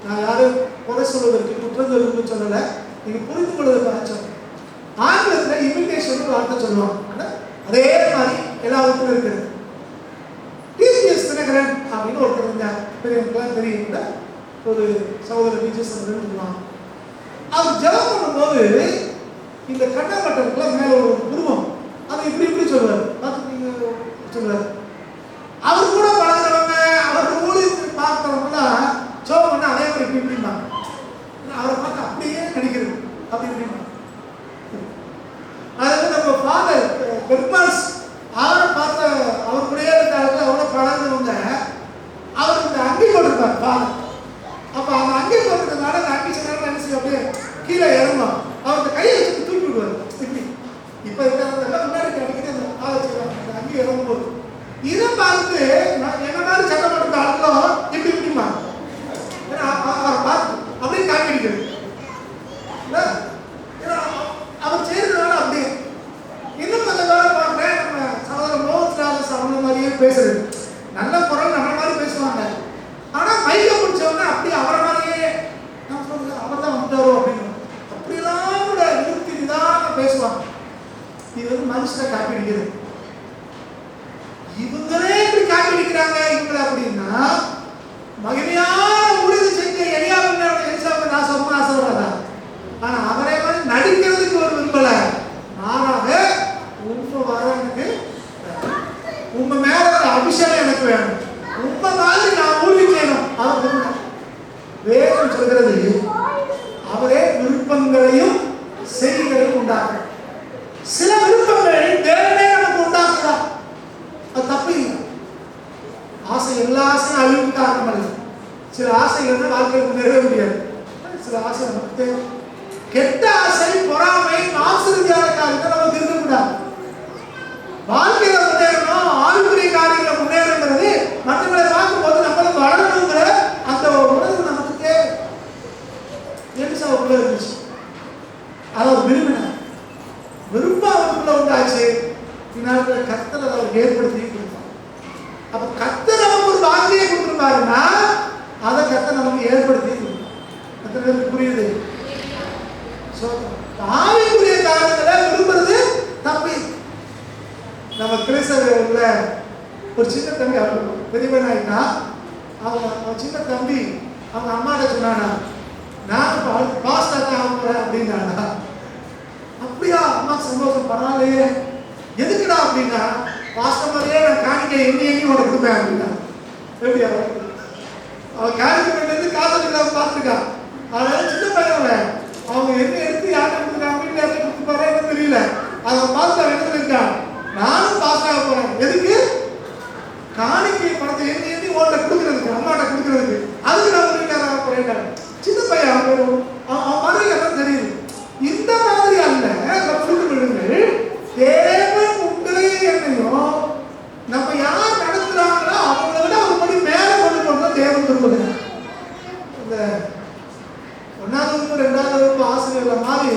நான் யாரும் குறை சொல்வதற்கு குற்றங்களுக்கு சொல்லலை, நீங்க புரிந்து கொள்வதற்காக சொல்றேன். ஆங்கிலத்தில் இமிட்டேஷன் வார்த்தை சொல்லுவாங்க, அதே மாதிரி எல்லாருக்கும் இருக்குது. டிசிஎஸ் தினகரன் அப்படின்னு ஒருத்தர் இருந்தார், பெரியவங்களுக்குலாம் தெரியும், ஒரு சகோதரர் டிசிஎஸ் தினகரன் சொல்லுவாங்க. அவர் ஜெபம் பண்ணும்போது இந்த கண்ணாமட்டத்துக்குலாம் மேல ஒரு உருவம், அதை இப்படி இப்படி சொல்லுவார், பார்த்துருக்கீங்க சொல்லுவார். அவர் கூட பழகிறவங்க, அவருக்கு ஊழியத்தை பார்த்தவங்கலாம் ஜெபம் பண்ண அதே மாதிரி இப்படி இப்படிம்பாங்க. அவரை பார்த்து அப்படியே நடிக்கிறது, அப்படி இப்படிம்பாங்க. அது நம்ம ஃபாதர் பெர்மான்ஸ் அவரை பார்த்த அவர் கூடயே இருந்தாங்க, அவரை பழகுனவங்க. அவர் இந்த அங்கி போட்டிருப்பார் ஃபாதர். அப்போ அந்த அங்கி போட்டிருந்ததுனால அந்த அங்கி சொன்னாலும் என்ன செய்யும், அப்படியே கீழே இறங்கும். அவர் அந்த கையை வச்சு தூக்கி விடுவார் இப்படி. இப்போ இருக்கிறதெல்லாம் முன்னாடி அடிக்கடி அந்த ஆலோசிக்கிறாங்க, அந்த அங்கி இறங்கும் போது இதை பார்த்து என்ன மாதிரி சட்டம் போட்டு ஆளுங்களும் இப்படி இப்படிமா அவரை பார்த்து அப்படியே காப்பி அடிக்கிறது. அவர் செய்யறதுனால அப்படியே இன்னும் கொஞ்ச காலம் பார்க்குறேன். நம்ம சகோதரர் மோகன்தாஸ் அவங்க மாதிரியே பேசுறது, நல்ல குரல் நம்ம மாதிரி பேசுவாங்க. ஆனால் மைக்க பிடிச்சவங்க அப்படி அவரை மாதிரியே நான் சொல்லுங்க அவர் தான் வந்துட்டாரோ அப்படின்னு அப்படியெல்லாம் கூட நிறுத்தி நிதானமாக பேசுவாங்க. இது வந்து மனுஷனை காப்பி அடிக்கிறது. இவங்களே இப்படி காப்பி அடிக்கிறாங்க இவங்களை அப்படின்னா மகிமையான ஊழியத்தை செஞ்ச எலிசாவுக்கு நான் சொன்ன ஆசைப்படாதான். ஆனா அவரே மாதிரி நடிக்கிறதுக்கு ஒரு விரும்பல, மாறாக உண்மை வர எனக்கு உண்மை மேல அபிஷேகம் எனக்கு வேணும், உண்மை மாதிரி நான் ஊழியம் செய்யணும். அவர் வேதம் சொல்கிறது அவரே விருப்பங்களையும் செய்திகளையும் உண்டாக்குறார். சில விருப்பங்களை தேவனே நமக்கு உண்டாக்குறார், அது தப்பு இல்லை. ஆசை எல்லா ஆசையும் அழிவுக்கு காரணம் அல்ல. சில ஆசைகள் வாழ்க்கையில் முன்னேறவே முடியாது. சில ஆசை நமக்கு தேவை. கெட்ட ஆசை, பொறாமை, ஆசிரியரான காரியத்தை நமக்கு இருக்கக்கூடாது. வாழ்க்கையில முன்னேறணும், ஆவிக்குரிய காரியங்களை முன்னேறுங்கிறது மற்றவங்களை பார்க்கும்போது நம்மளும் வளரணுங்கிற அந்த உணர்வு நமக்கு தேவை. எலிசாவுக்குள்ள இருந்துச்சு, அவர் விரும்பினார், விருப்பம் அவருக்குள்ள உண்டாச்சு. பின்னால கர்த்தர் அதை அவர் ஏற்படுத்தி கொடுத்தார். அப்ப கர்த்தர் நமக்கு ஒரு வாக்கியை கொடுத்துருப்பாருன்னா அதை கர்த்தர் நமக்கு ஏற்படுத்தி கொடுத்தார். புரியுது? ஆவிக்குரிய காரணங்களை விரும்புறது தப்பு. நம்ம கிறிஸ்தவர்கள ஒரு சின்ன தம்பி அவங்க பெரியவன் ஆயிட்டா, அவங்க சின்ன தம்பி அவங்க அம்மாட்ட சொன்னானா, நான் பாஸ்டா தான் ஆகுறேன் அப்படின்னாடா. அம்மா சந்தோஷம் பரவாயில்லையே. எதுக்குடா அப்படின்னா, பாஸ்டர் மாதிரியே நான் காணிக்கை எண்ணி உனக்கு கொடுப்பேன் அப்படின்னா. எப்படி அவன் காணிக்கை பண்ணி காசு எடுக்கலாம் பார்த்துருக்கான். அதனால சின்ன பையன் அவங்க என்ன எடுத்து யார்கிட்ட கொடுத்துருக்காங்க, வீட்டில் யார்கிட்ட கொடுத்து போறான்னு தெரியல. அதை பார்த்து அவன் என்ன இருக்கான், நானும் பாஸ் ஆக போறேன். எதுக்கு? காணிக்கை பணத்தை எண்ணி ஓட்ட கொடுக்கறதுக்கு, அம்மாட்ட கொடுக்கறதுக்கு. அதுக்கு நான் வீட்டாக போறேன். சின்ன பையன் அவன் மாதிரி எல்லாம் தெரியுது. இந்த மாதிரி அல்ல புரிந்து தேவன் உங்களை என்னையும் நம்ம யார் நடத்துறாங்களோ அவங்கள விட ஒரு படி மேல கொண்டு போறோம் தேவன் விரும்புகிறார். இந்த 1ஆவது வகுப்பு 2ஆவது வகுப்பு ஆசிரியர்கள் மாதிரி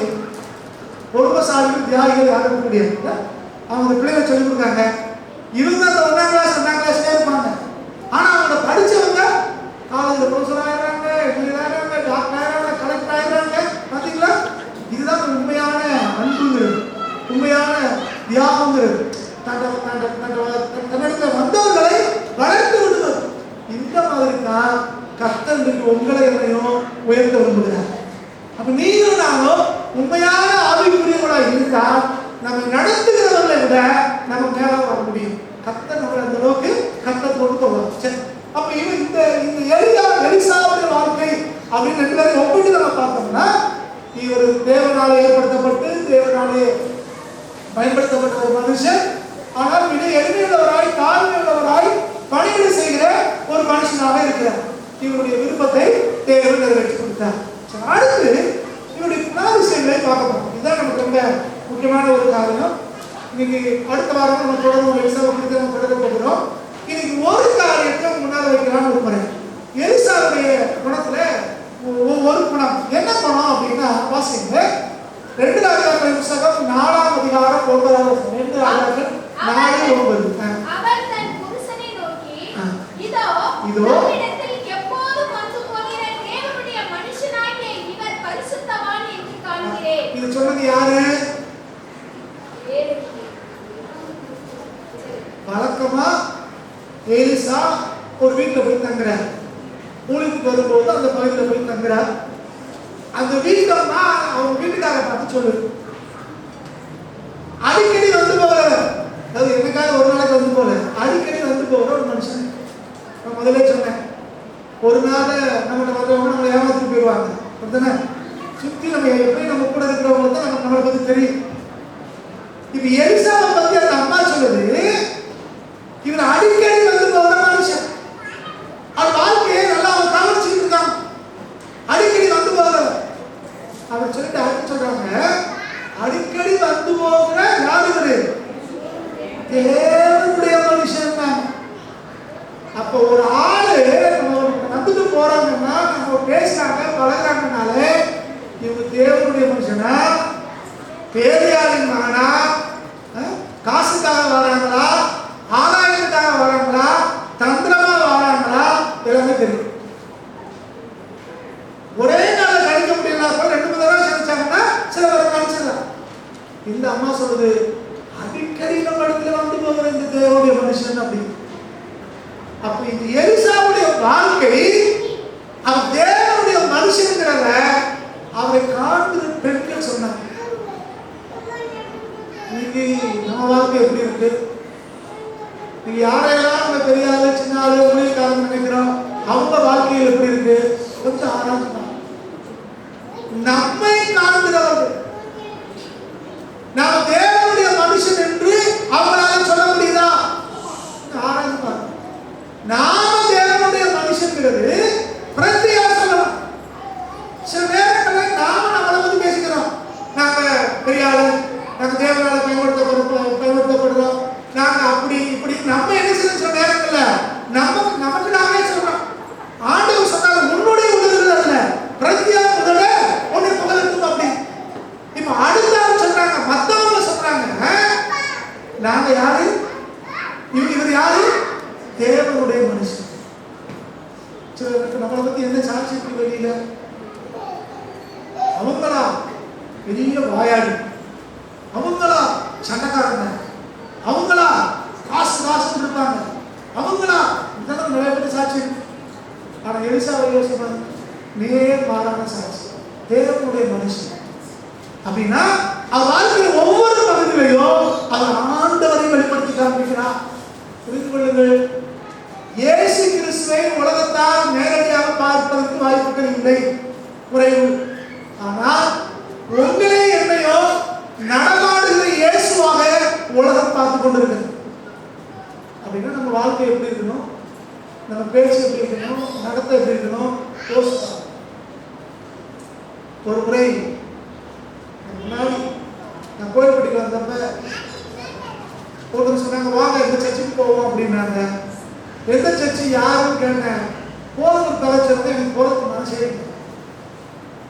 பொறுமைசாலிகள் தியாகிகள் யாரும் முடியாது. அவங்க பிள்ளைகளை சொல்லிக் கொடுக்காங்க. இவங்க அந்த 1ஆம் கிளாஸ் 2ஆம் கிளாஸ்லேயே இருப்பாங்க. ஆனா அவங்க படிச்சவங்க காலேஜில் ப்ரொஃபஸர் ஆயிடுறாங்க, இன்ஜினியர் ஆயிடுறாங்க, டாக்டர் ஆயிடுறாங்க, கலெக்டர் ஆயிடுறாங்க. பார்த்தீங்களா? இதுதான் உண்மையான அன்புங்கிறது, உண்மையான தியாகங்கிறது. தன்னிடத்துல வந்தவர்களை வளர்த்து விடுவது. இந்த மாதிரி தான் கர்த்தர் உங்களை என்னையும் உயர்த்த விரும்புகிறார். அப்ப நீங்களும் நானும் உண்மையான ஆவிக்குரியவர்களாக இருந்தால் நம்ம நடத்துகிறவர்களை விட நம்ம மேல வர முடியும். கர்த்தர் நம்மளை அந்த அளவுக்கு கர்த்தர் கொண்டு போவார். சரி, அப்ப இந்த எலிசாவுடைய வாழ்க்கை அப்படின்னு 2 பேரும் ஒப்பிட்டு நம்ம பார்த்தோம்னா, இவர் தேவனாலே ஏற்படுத்தப்பட்டு தேவனாலே பயன்படுத்தப்பட்ட ஒரு மனுஷன். ஆனால் மிக எளிமையுள்ளவராய் தாழ்மையுள்ளவராய் பணிகளை செய்கிற ஒரு மனுஷனாக இருக்கிறார். இவருடைய விருப்பத்தை தேவன் நிறைவேற்றி கொடுத்தார். அடுத்து இவருடைய குணாதிசயங்களை பார்க்க போறோம். இதுதான் நமக்கு ரொம்ப முக்கியமான ஒரு காரியம். இன்னைக்கு அடுத்த வாரம் நம்ம தொடர்ந்து எலிசாவை குறித்து நம்ம தொடர போகிறோம். இன்னைக்கு ஒரு காரியத்தை முன்னால வைக்கலாம்னு விரும்புறேன். எலிசாவுடைய குணத்துல ஒரு குணம் என்ன குணம் அப்படின்னா, வாசிங்க 2 ராஜாக்கள் புத்தகம் 4ஆம் அதிகாரம் 9ஆம் வசனம். 2 ராஜாக்கள் 4:9. அவர் தன் புருஷனை நோக்கி, இதோ நம்மிடத்தில் எப்போதும் வந்து போகிற தேவனுடைய மனுஷனாகிய இவர் பரிசுத்தவான் என்று காண்கிறேன். இது சொன்னது யாரு? வழக்கமா எலிசா ஒரு வீட்டில் போய் தங்குறார். ஊழியத்துக்கு வரும்போது அந்த பகுதியில் போய் தங்குறார். அந்த வீட்டம்மா அவங்க வீட்டுக்கார பார்த்து சொல்லு, அடிக்கடி வந்து போகிற, அதாவது என்னைக்காவது ஒரு நாளைக்கு வந்து போல அடிக்கடி வந்து போகிற ஒரு மனுஷன். நான் முதலே சொன்னேன், ஒரு நாள் நம்மகிட்ட வர்றவங்க நம்மளை ஏமாத்திட்டு போயிடுவாங்க. அப்படித்தானே? சுற்றி நம்ம எப்படி நம்ம கூட இருக்கிறவங்க தான் நம்மளை பற்றி தெரியும். இப்ப எலிசாவை பத்தி அந்த அம்மா சொல்லுது, இவர் அடிக்கடி வந்து போகிற மனுஷன். அவர் வாழ்க்கையை நல்லா அவர் கவனிச்சுட்டு இருக்காங்க. அடிக்கடி வந்து போகிறவர். அவர் சொல்லிட்டு அடுத்து சொல்றாங்க, அடிக்கடி வந்து போகிற யாரு? தேவனுடைய மனுஷன் தான். அப்ப ஒரு ஆளு நம்ம வந்துட்டு போறாங்கன்னா, நம்ம பேசுறாங்க பழகுறாங்கனாலே இவங்க தேவனுடைய மனுஷனா, பேரியாளின் மகனா, காசுக்காக வராங்களா, ஆதாயத்துக்காக வராங்களா, தந்திரமா வராங்களா, எல்லாமே தெரியும். ஒரே நாள கணிக்க முடியல, 2-3 தடவை கணிச்சாங்கன்னா சில பேர் கணிச்சிடலாம். இந்த அம்மா சொல்லுது, அடிக்கடி நம்ம இடத்துல வந்து போகிற இந்த தேவனுடைய மனுஷன் அப்படி. அப்ப இந்த எலிசாவுடைய வாழ்க்கை, அவர் தேவனுடைய மனுஷங்கிறத அவரை காண்கிற பெண்கள் சொன்னாங்க. இன்னைக்கு நம்ம வாழ்க்கை எப்படி இருக்கு? நீங்க யாரையெல்லாம் நம்ம பெரிய ஆளு சின்ன ஆளு ஊழியக்காரங்க நினைக்கிறோம், அவங்க வாழ்க்கையில் எப்படி இருக்கு? கொஞ்சம் ஆராய்ச்சி. நம்மை காண்கிறவர்கள் நாம் தேவனுடைய மனுஷன் என்று அவங்களால சொல்ல முடியுதா? ஆராய்ச்சி. நாம தேவனுடைய மனுஷங்கிறது பிரத்தியா சொல்லலாம். சில நேரங்களில் நாம நம்மளை பத்தி பேசிக்கிறோம், நாங்க பெரிய ஆளு, நாங்க தேவனால பயன்படுத்தப்படுறோம், நாங்க அப்படி இப்படி நம்ம என்ன செய்யணும். சில நேரங்களில் நமக்கு நாமே சொல்றோம். ஆண்டவர் சொன்னாங்க, உன்னுடைய உதவுகள் அல்ல பிரத்தியா உதவ உன்னை புகழட்டும் அப்படி. இப்ப அடுத்த சொல்றாங்க, மத்தவங்க சொல்றாங்க, நாங்க யாரு? இவர் யாரு? தேவனுடைய மனுஷன். சிலருக்கு நம்மளை பத்தி என்ன சாட்சி இருக்கு வெளியில? அவங்களா பெரிய வாயாடி, அவங்களா சண்டைக்காரங்க, அவங்களா காசு இருப்பாங்க, அவங்களா இதெல்லாம் நிறைய பேர் சாட்சி. ஆனா எலிசாவை யோசிப்பாங்க, நேர் மாறான சாட்சி, தேவனுடைய மனுஷன். அப்படின்னா அவர் வாழ்க்கையில் ஒவ்வொரு கொள்ளுங்கள், இயேசு கிறிஸ்துவை உலகத்தால் நேரடியாக பார்ப்பதற்கு வாய்ப்புகள் இல்லை, குறைவு. ஆனால் உங்களே என்னையோ நடமாடுகிற இயேசுவாக உலகம் பார்த்து கொண்டிருக்கிறது. அப்படின்னா நம்ம வாழ்க்கை எப்படி இருக்கணும், நம்ம பேச்சு எப்படி இருக்கணும், நடத்த எப்படி இருக்கணும் யோசிப்பா. ஒரு முறை முன்னாடி நான் கோயில்பட்டிக்கு வந்தப்ப ஒருத்தர் சொன்னாங்க, வாங்க எந்த சர்ச்சுக்கு போவோம் அப்படின்னாங்க. எந்த சர்ச்சு யாருன்னு கேட்டேன். போகிறது தலைச்சிருந்தேன், எனக்கு போகிறதுக்கு மனசே இல்லை.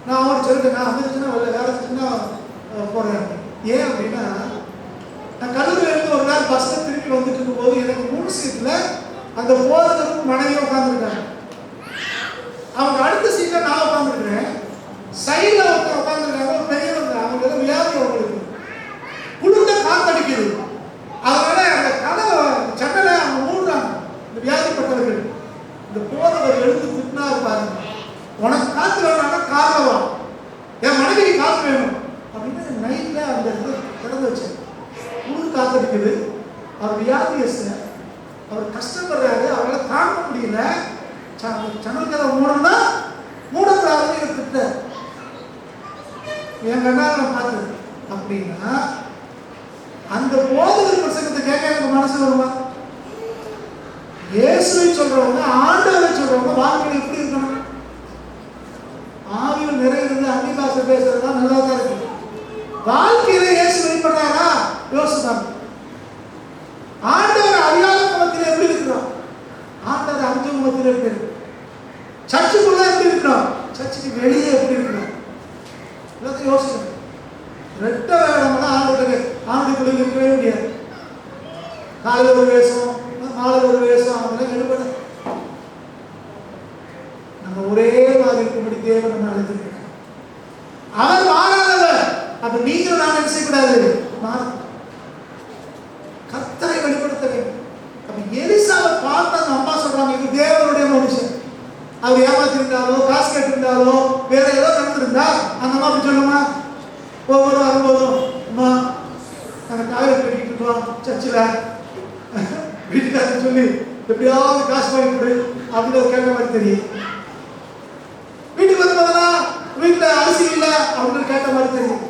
நான் அவன் சொல்லிட்டேன், நான் அந்த சர்ச்சுனா வேற சர்ச்சுனா போகிறேன். ஏன் அப்படின்னா, நான் கல்லூரியிலேருந்து ஒரு நாள் பஸ்ஸில் திருப்பி வந்துட்டு இருக்கும்போது எனக்கு 3 சீட்டில் அந்த போகிறதுக்கு மனைவி உட்காந்துருக்காங்க. அவங்க அடுத்த சீட்டில் நான் உட்காந்துருக்கிறேன். சைடில் ஒருத்தர் உட்காந்துருக்காங்க, ஒரு பெரியவங்க. அவங்க ஏதோ வியாதி அவங்களுக்கு குளிர்ந்த காத்தடிக்குது. அதனால அந்த கதவை சட்டலை அவங்க மூடுறாங்க. இந்த வியாதிப்பட்டவர்கள் இந்த போறவர் எழுந்து திட்டினா பாருங்க, உனக்கு காத்து வேணாம்னா காரில் வா, என் மனைவிக்கு காத்து வேணும் அப்படின்னு நைட்டில் அந்த இடத்துல திறந்து வச்சேன். குளிர் காத்தடிக்குது, அவர் வியாதியஸ்த, அவர் கஷ்டப்படுறாரு, அவரால் தாங்க முடியல. சன்னல் கதை மூடணும்னா மூடக்கூடாதுன்னு எனக்கு திட்ட என் கண்ணால் நான் பார்த்தது. அப்படின்னா அந்த போதகர் பிரசங்கத்தை கேட்க எனக்கு மனசு வருமா? இயேசுவை சொல்றவங்க, ஆண்டவரை சொல்றவங்க வாழ்க்கையில் எப்படி இருக்கணும்? ஆவியில் நிறையிறது அந்நிய பாஷை பேசுறதுதான் நல்லா தான் இருக்கு. வாழ்க்கையில இயேசு வெளிப்படுறாரா யோசிப்பாங்க. ஆண்டவர் அறியாத முகத்தில் எப்படி இருக்கிறோம்? ஆண்டவர் அறிஞ்ச முகத்தில் எப்படி இருக்கு? சர்ச்சுக்குள்ள எப்படி இருக்கிறோம்? சர்ச்சுக்கு வெளியே எப்படி இருக்கிறோம்? எல்லாத்தையும் யோசிக்கணும். ரெட்ட வேடமெல்லாம் ஆண்டுக்குள்ள இருக்கவே முடியாது. காலையில் ஒரு வேஷம், மாலையில் ஒரு வேஷம், அவங்களாம் எடுபட நம்ம ஒரே மாதிரி இருக்கும்படி தேவன் நம்ம அழைத்திருக்கிறார். அவர் மாறாதவர். அப்ப நீங்களும் நான் என்ன செய்யக்கூடாது? கர்த்தரை வெளிப்படுத்த வேண்டும். அப்ப எலிசாவை பார்த்து அந்த அம்மா சொல்றாங்க, இது தேவனுடைய மனுஷன். அவர் ஏமாத்திருந்தாலோ காசு கேட்டிருந்தாலோ வேற ஏதோ நடந்திருந்தா அந்த அம்மா அப்படி சொல்லுமா? ஒவ்வொரு வரும்போதும் அம்மா நாங்கள் டாய்லெட் கட்டிட்டு இருக்கோம் சர்ச்சில், வீட்டுக்காரர் சொல்லி எப்படியாவது காசு வாங்கிட்டு அப்படின்னு கேட்க மாதிரி தெரியும். வீட்டுக்கு வந்து பார்த்தா வீட்டில் அரிசி இல்லை அப்படின்னு கேட்ட மாதிரி தெரியும்.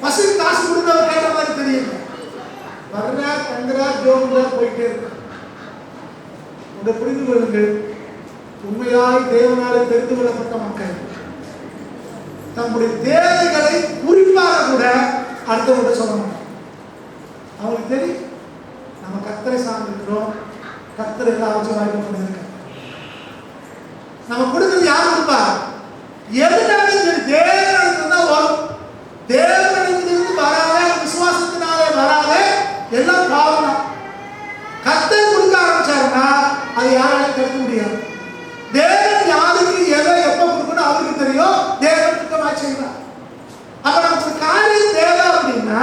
பசுக்கு காசு கொடுக்க கேட்ட மாதிரி தெரியும். வர்ற தங்குறா ஜோகுறா போயிட்டே இருக்கு. உங்களை புரிந்து கொள்ளுங்கள், உண்மையாய் தேவனாலே தெரிந்து கொள்ளப்பட்ட மக்கள் தம்முடைய தேவைகளை குறிப்பாக கூட அடுத்தவங்க சொல்ல மாட்டாங்க. அவங்களுக்கு தெரியும் நம்ம கர்த்தரை சார்ந்திருக்கிறோம், கர்த்தர் எல்லாவற்றையும் வாய்ப்பு பண்ணியிருக்காங்க. நம்ம கொடுக்கிறது யார் கொடுப்பா? எதுனாலும் சரி தேவனிடத்துல தான் வரும். தேவனிடத்திலிருந்து வராத, விசுவாசத்தினாலே வராத எல்லாம் பாவம் தான். கர்த்தர் கொடுக்க ஆரம்பிச்சாருன்னா அது யாராலையும் தடுக்க முடியாது. தேவன் யாருக்கு எதை எப்ப கொடுக்கணும் அவருக்கு தெரியும். தேவன் திட்டமாய் செய்வார். அப்ப நமக்கு காரியம் தேவை அப்படின்னா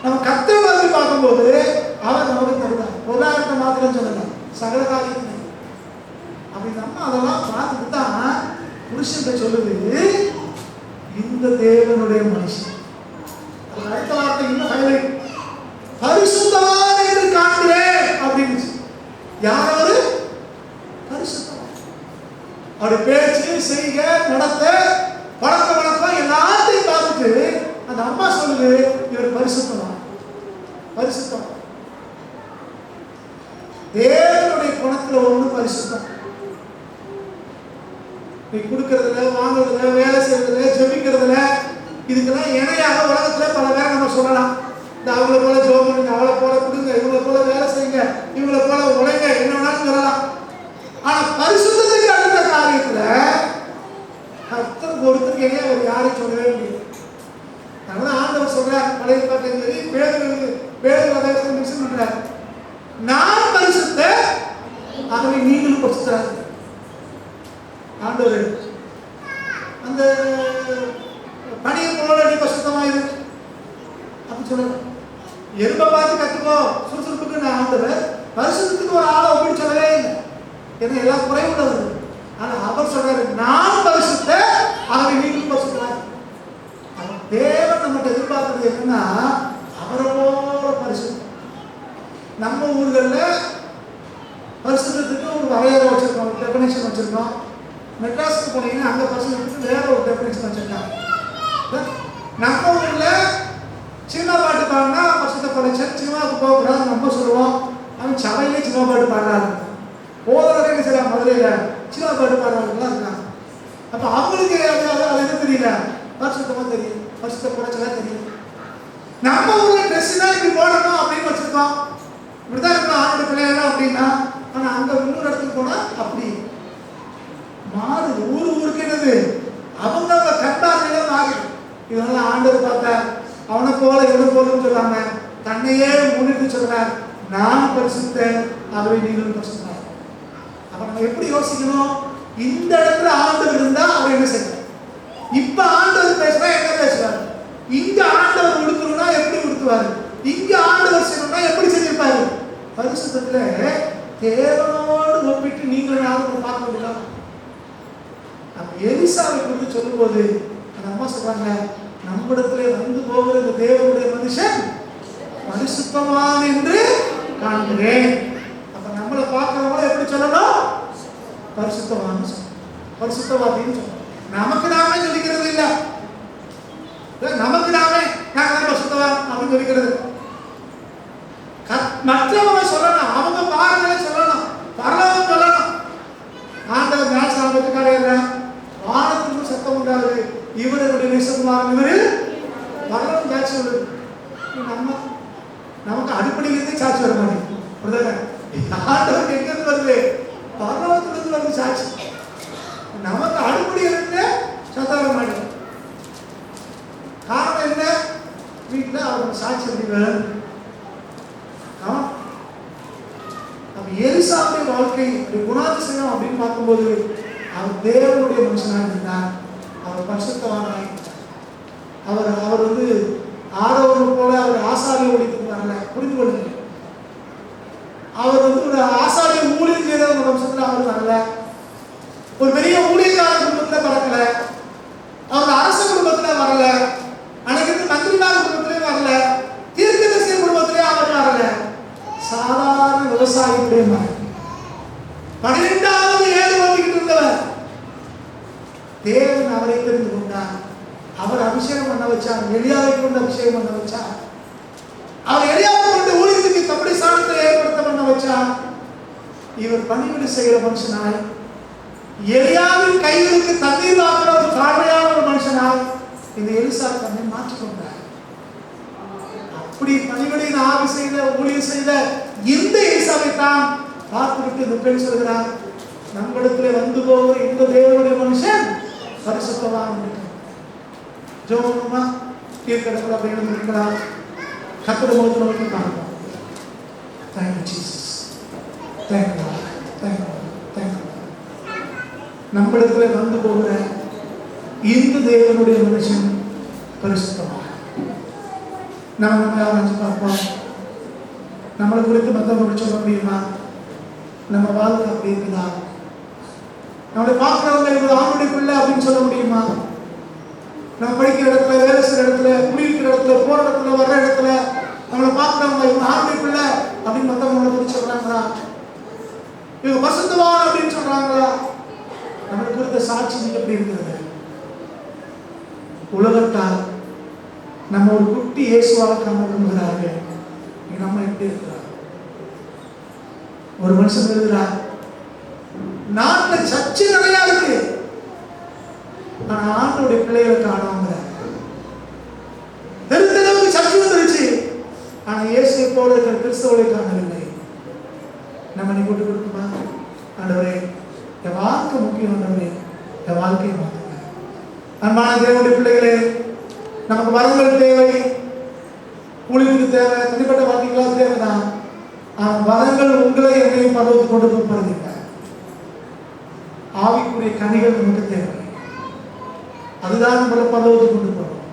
நம்ம கர்த்தரை வந்து பார்க்கும்போது அவர் நமக்கு தருவார். பொருளாதாரத்தை மாத்திரம் சொல்லலாம், சகல காரியம் அப்படி நம்ம அதெல்லாம் பார்த்துட்டு தான் புருஷன் சொல்லுது, இந்த தேவனுடைய மனுஷன். அடுத்த வார்த்தை இன்னும் ஹைலைட், பரிசுத்தவான் என்று காண்கிறேன் அப்படின்னு. யார் அவரு? பரிசுத்தவான். அவருடைய பேச்சு, செய்க, நடத்த, பழக்க வழக்கம் எல்லாத்தையும் பார்த்துட்டு அந்த அம்மா சொல்லுது, இவர் பரிசுத்தவான். பரிசுத்தம் தேவனுடைய குணத்துல ஒண்ணு பரிசுத்தம். நீ கொடுக்கறதுல, வாங்குறதுல, வேலை செய்யறதுல, ஜெபிக்கிறதுல, இதுக்கெல்லாம் இணையாக உலகத்துல பல பேரை நம்ம சொல்லலாம். இந்த அவங்கள போல ஜோம் பண்ணுங்க, அவளை போல கொடுங்க, இவங்களை போல வேலை செய்யுங்க, இவங்களை போல உழைங்க, என்ன வேணாலும் சொல்லலாம். ஆனா பரிசுத்தத்துக்கு அடுத்த காரியத்துல கர்த்தர் ஒருத்தருக்கு இணைய அவர் யாரையும் சொல்லவே முடியாது. அதனால ஆண்டவர் சொல்றார், பழைய பாட்டு பேரு மிக்ஸ் பண்றார், நான் பரிசுத்த ஆகவே நீங்களும் பரிசுத்தராக. ஆண்டவர் அந்த பணியை போல நீ பரிசுத்தமாயிரு அப்படின்னு சொல்றாரு. எறும்பை பார்த்து கத்துக்கோ சுறுசுறுப்புக்கு நான் ஆண்டவர் பரிசுத்தத்துக்கு ஒரு ஆளை ஒப்பிட்டு சொல்லவே இல்லை. ஏன்னா எல்லாம் குறைவுள்ளது. ஆனா அவர் சொல்றாரு, நான் பரிசுத்த ஆகவே நீங்களும் பரிசுத்தராக. தேவன் நம்மகிட்ட எதிர்பார்க்கிறது என்னன்னா அவரை போல பரிசுத்தம். நம்ம ஊர்களில் பரிசுத்தத்துக்கு ஒரு வரையறை வச்சிருக்கோம், ஒரு டெஃபினேஷன் வச்சிருக்கோம். மெட்ராஸுக்கு போனீங்கன்னா அங்கே பரிசுத்தத்துக்கு வேற ஒரு டெஃபினேஷன் வச்சிருக்காங்க. நம்ம ஊர்ல சினிமா பாட்டு பாடினா பரிசுத்த குறைச்சல், சினிமாவுக்கு போகக்கூடாது நம்ம சொல்லுவோம். அவன் சபையிலே சினிமா பாட்டு பாடுறாரு, போதவர்கள் சில மதுரையில் சினிமா பாட்டு பாடுறவங்கலாம் இருக்காங்க. அப்போ அவங்களுக்கு அது எது தெரியல, பரிசுத்தமாக தெரியும், பரிசுத்த குறைச்சலா தெரியும். நம்ம ஊர்ல ட்ரெஸ் தான் இப்படி போடணும் அப்படின்னு வச்சிருக்கோம், இப்படிதான் இருக்கணும் ஆண்டு பிள்ளைகள் அப்படின்னா. ஆனா அங்க இன்னொரு இடத்துக்கு போனா அப்படி மாறுது. ஊருக்கு என்னது அவங்க கட்டாதையில மாறுது. இதெல்லாம் ஆண்டவர் பார்த்தா அவனை போல இவனை போலன்னு சொல்றாங்க, தன்னையே முன்னிட்டு சொல்றார், நான் பரிசுத்தேன் ஆகவே நீங்களும் பரிசுத்தர். அப்ப நம்ம எப்படி யோசிக்கணும், இந்த இடத்துல ஆண்டவர் இருந்தா அவர் என்ன செய்யறார், இப்ப ஆண்டவர் பேசுறா என்ன பேசுறாரு, இங்க ஆண்டவர் உடுத்தணும்னா எப்படி உடுத்துவாரு, இங்க ஆண்டவர் செய்யணும்னா எப்படி செஞ்சிருப்பாரு. பரிசுத்தத்துல தேவனோடு ஒப்பிட்டு நீங்கள் யாரும் பார்க்க முடியலாம். அப்ப எலிசாவை குறித்து சொல்லும் போது அந்த அம்மா சொல்றாங்க, நம்மிடத்திலே வந்து போகிற இந்த தேவனுடைய மனுஷன் பரிசுத்தவான் என்று காண்கிறேன். அப்ப நம்மளை பார்க்கிறவங்கள எப்படி சொல்லணும், பரிசுத்தவான், பரிசுத்தவாதின்னு சொல்லணும். நமக்கு நாமே சொல்லிக்கிறது இல்ல, நமக்கு நாமே நாங்க பரிசுத்தவான் அப்படின்னு சொல்லிக்கிறது. மற்றவங்க சொல்லணும், அவங்க பாருங்களை சொல்லணும், பரலோகம் சொல்லணும். ஆண்டவர் ஞானஸ்நானத்துக்கு கரையில வானத்துக்கு சத்தம் உண்டாகுது, இவருடைய நேசகுமாரன் இவரு பரலோகம் சாட்சி வருது. நமக்கு அடிப்படையிலிருந்தே சாட்சி வர மாட்டேங்குது. ஆண்டவருக்கு எங்க இருந்து வருது, பரலோகத்திலிருந்து வருது சாட்சி. நமக்கு அடிப்படையிலிருந்து சத்தம் வர மாட்டேங்குது. காரணம் என்ன, வீட்டுல அவங்க சாட்சி எப்படி. அப்ப எலிசாவுடைய வாழ்க்கை குணாதிசயம் அப்படின்னு பார்க்கும்போது அவர் தேவனுடைய மனுஷனாக இருந்தார், அவர் பரிசுத்தவானாய். அவர் வந்து ஆரோவனை போல அவர் ஆசாரிய ஒழித்துக்கு வரல, புரிந்து கொள்ளுங்க. அவர் வந்து ஒரு ஆசாரிய ஊழியர் செய்த ஒரு வம்சத்துல அவர் வரல, ஒரு பெரிய ஊழியக்கார குடும்பத்துல பிறக்கல, அவர் அரச குடும்பத்துல வரல, அன்னைக்கு மந்திரிமார் குடும்பத்திலே வரல, தீர்க்கதரிசி குடும்பத்திலே அவர் வரல, சாதாரண விவசாயியுடைய மகன். 12வது ஏழு ஓட்டிக்கிட்டு இருந்தவர். தேவன் அவரை தெரிந்து கொண்டார், அவர் அபிஷேகம் பண்ண வச்சார், எலியாவை கொண்டு அபிஷேகம் பண்ண வச்சார், அவர் எலியாவை கொண்டு ஊழியத்துக்கு தம்முடைய சாணத்தை ஏற்படுத்த பண்ண வச்சார். இவர் பணிவிடை செய்கிற மனுஷனாய், எலியாவின் கைகளுக்கு தண்ணீர் வாங்குற ஒரு தாழ்மையான ஒரு மனுஷனாய் இந்த எலிசா தன்னை மாற்றிக்கொண்டார். அப்படி பணிவிடையின் ஆவி செய்த ஊழியர் செய்த இந்த எலிசாவை தான் பார்த்துவிட்டு இந்த பெண் சொல்கிறார், நம்மிடத்திலே வந்து போகிற இந்த தேவனுடைய மனுஷன் பரிசுத்தவான். ஜோமா தீர்க்கடத்தில் அப்படி எழுந்திருக்கிறார், கத்திர முகத்தில் நோக்கி பார்ப்போம். Thank you Jesus, thank you, thank you, thank you. நம்மிடத்திலே வந்து போகிற இந்த தேவனுடைய மனுஷன் பரிசுத்தவான். நம்ம ஆராய்ச்சி பார்ப்போம். நம்மளை குறித்து மற்றவங்க சொல்ல முடியுமா, நம்ம வாழ்க்கை அப்படி இருக்குதா, நம்மளை பார்க்கிறவங்க என்பது ஆணுடைய பிள்ளை அப்படின்னு சொல்ல முடியுமா, நம்ம படிக்கிற இடத்துல, வேலை செய்கிற இடத்துல, குடியிருக்கிற இடத்துல, போற இடத்துல, வர்ற இடத்துல நம்மளை பார்க்கிறவங்க இவங்க ஆணுடைய பிள்ளை அப்படின்னு மற்றவங்களை குறித்து சொல்றாங்களா, இவங்க பரிசுத்தவான் அப்படின்னு சொல்றாங்களா, நம்மளை குறித்த சாட்சி எப்படி இருக்கிறது. உலகத்தால் நம்ம ஒரு குட்டி இயேசுவாக காண விரும்புகிறார்கள், நம்ம எப்படி இருக்கிறார். ஒரு மனுஷன் எழுதுகிறார், நாட்டில் சர்ச்சை நிறையா இருக்கு, ஆனா ஆண்டோடைய பிள்ளைகளை காணாம தெருத்தளவுக்கு சர்ச்சை வந்துருச்சு, ஆனா இயேசுவை போல இருக்கிற கிறிஸ்தவரை காணவில்லை. நம்ம நீ போட்டு கொடுக்குமா, ஆண்டவரே என் வாழ்க்கை முக்கியம், ஆண்டவரே என் வாழ்க்கையை மாற்றுங்க. அன்பான தேவனுடைய பிள்ளைகளே, நமக்கு வரங்கள் தேவை, ஊழியத்துக்கு தேவை, தனிப்பட்ட வாழ்க்கைகளாக தேவைதான். வரங்கள் உங்களை என்னையும் பருவத்துக்கு கொண்டு போகிறதில்லை. ஆவிக்குரிய கனிகள் நமக்கு தேவை, அதுதான் நம்மளை பருவத்துக்கு கொண்டு போகிறோம்.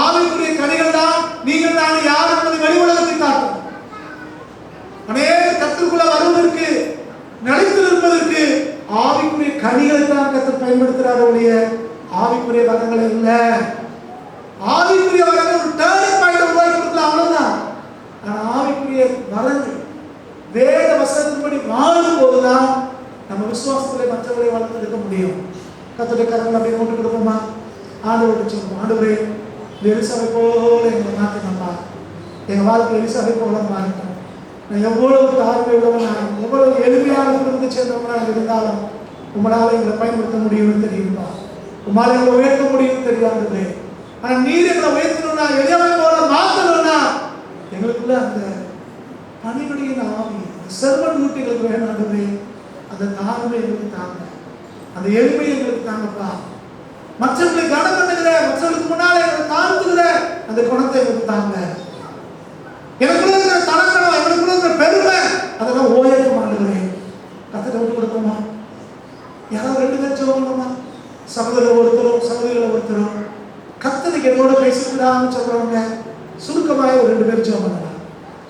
ஆவிக்குரிய கனிகள் தான் நீங்கள் நான் யார் என்பதை வெளி உலகத்தை காட்டும். அநேக கத்திற்குள்ள வருவதற்கு, நிலைத்து இருப்பதற்கு ஆவிக்குரிய கனிகளை தான் கத்தர் பயன்படுத்துகிறார் ஒழிய ஆவிக்குரிய வரங்கள் இல்லை. ஆவிக்குரிய வரங்கள் ஒரு டேர்னிங் பாயிண்ட் உருவாக்கி கொடுக்கலாம், அவ்வளவுதான். ஆனா ஆவிக்குரிய வரங்கள் வேத வசனத்தின்படி கர்த்தருடைய கரங்களை அப்படியே போட்டு கொடுப்போமா? ஆண்டவர்கிட்ட சொல்லுவோம், ஆண்டவரே இந்த எலிசாவை போல எங்களை மாற்றினப்பா, எங்கள் வாழ்க்கை எலிசாவை போல மாறிட்டோம். நான் எவ்வளவு தாழ்மை உள்ளவனாக, எவ்வளவு எளிமையான குடும்பத்தை சேர்ந்தவனாக இருந்தாலும் உங்களால் எங்களை பயன்படுத்த முடியும்னு தெரியுமா? உங்களால் எங்களை உயர்த்த முடியும்னு தெரியாது. ஆனால் நீர் எங்களை உயர்த்தணும்னா, எளியவை போல மாற்றணும்னா எங்களுக்குள்ள அந்த பணிபடியின் ஆவி, செர்வன் ஊட்டிகளுக்கு வேணாண்டவே. அந்த தாழ்மை எங்களுக்கு தாங்க, அந்த எளிமை எங்களுக்கு தாங்கப்பா. மற்றவர்களை கனம் பண்ணுகிற, மற்றவர்களுக்கு முன்னாலே எங்களை தாழ்த்துகிற அந்த குணத்தை எங்களுக்கு தாங்க. எனக்குள்ள இருக்கிற தனக்கணம், எங்களுக்குள்ள இருக்கிற பெருமை அதெல்லாம் ஓயக்க மாட்டேங்கிறேன். கத்தத்தை விட்டு கொடுப்போமா? யாராவது 2 பேர் சொல்லுவோமா? சகோதரர் ஒருத்தரும் சகோதரிகள் ஒருத்தரும் கத்தனைக்கு என்னோட பேசிக்கிறான்னு சொல்றவங்க சுருக்கமாக ஒரு 2 பேர் சொல்லுவாங்க.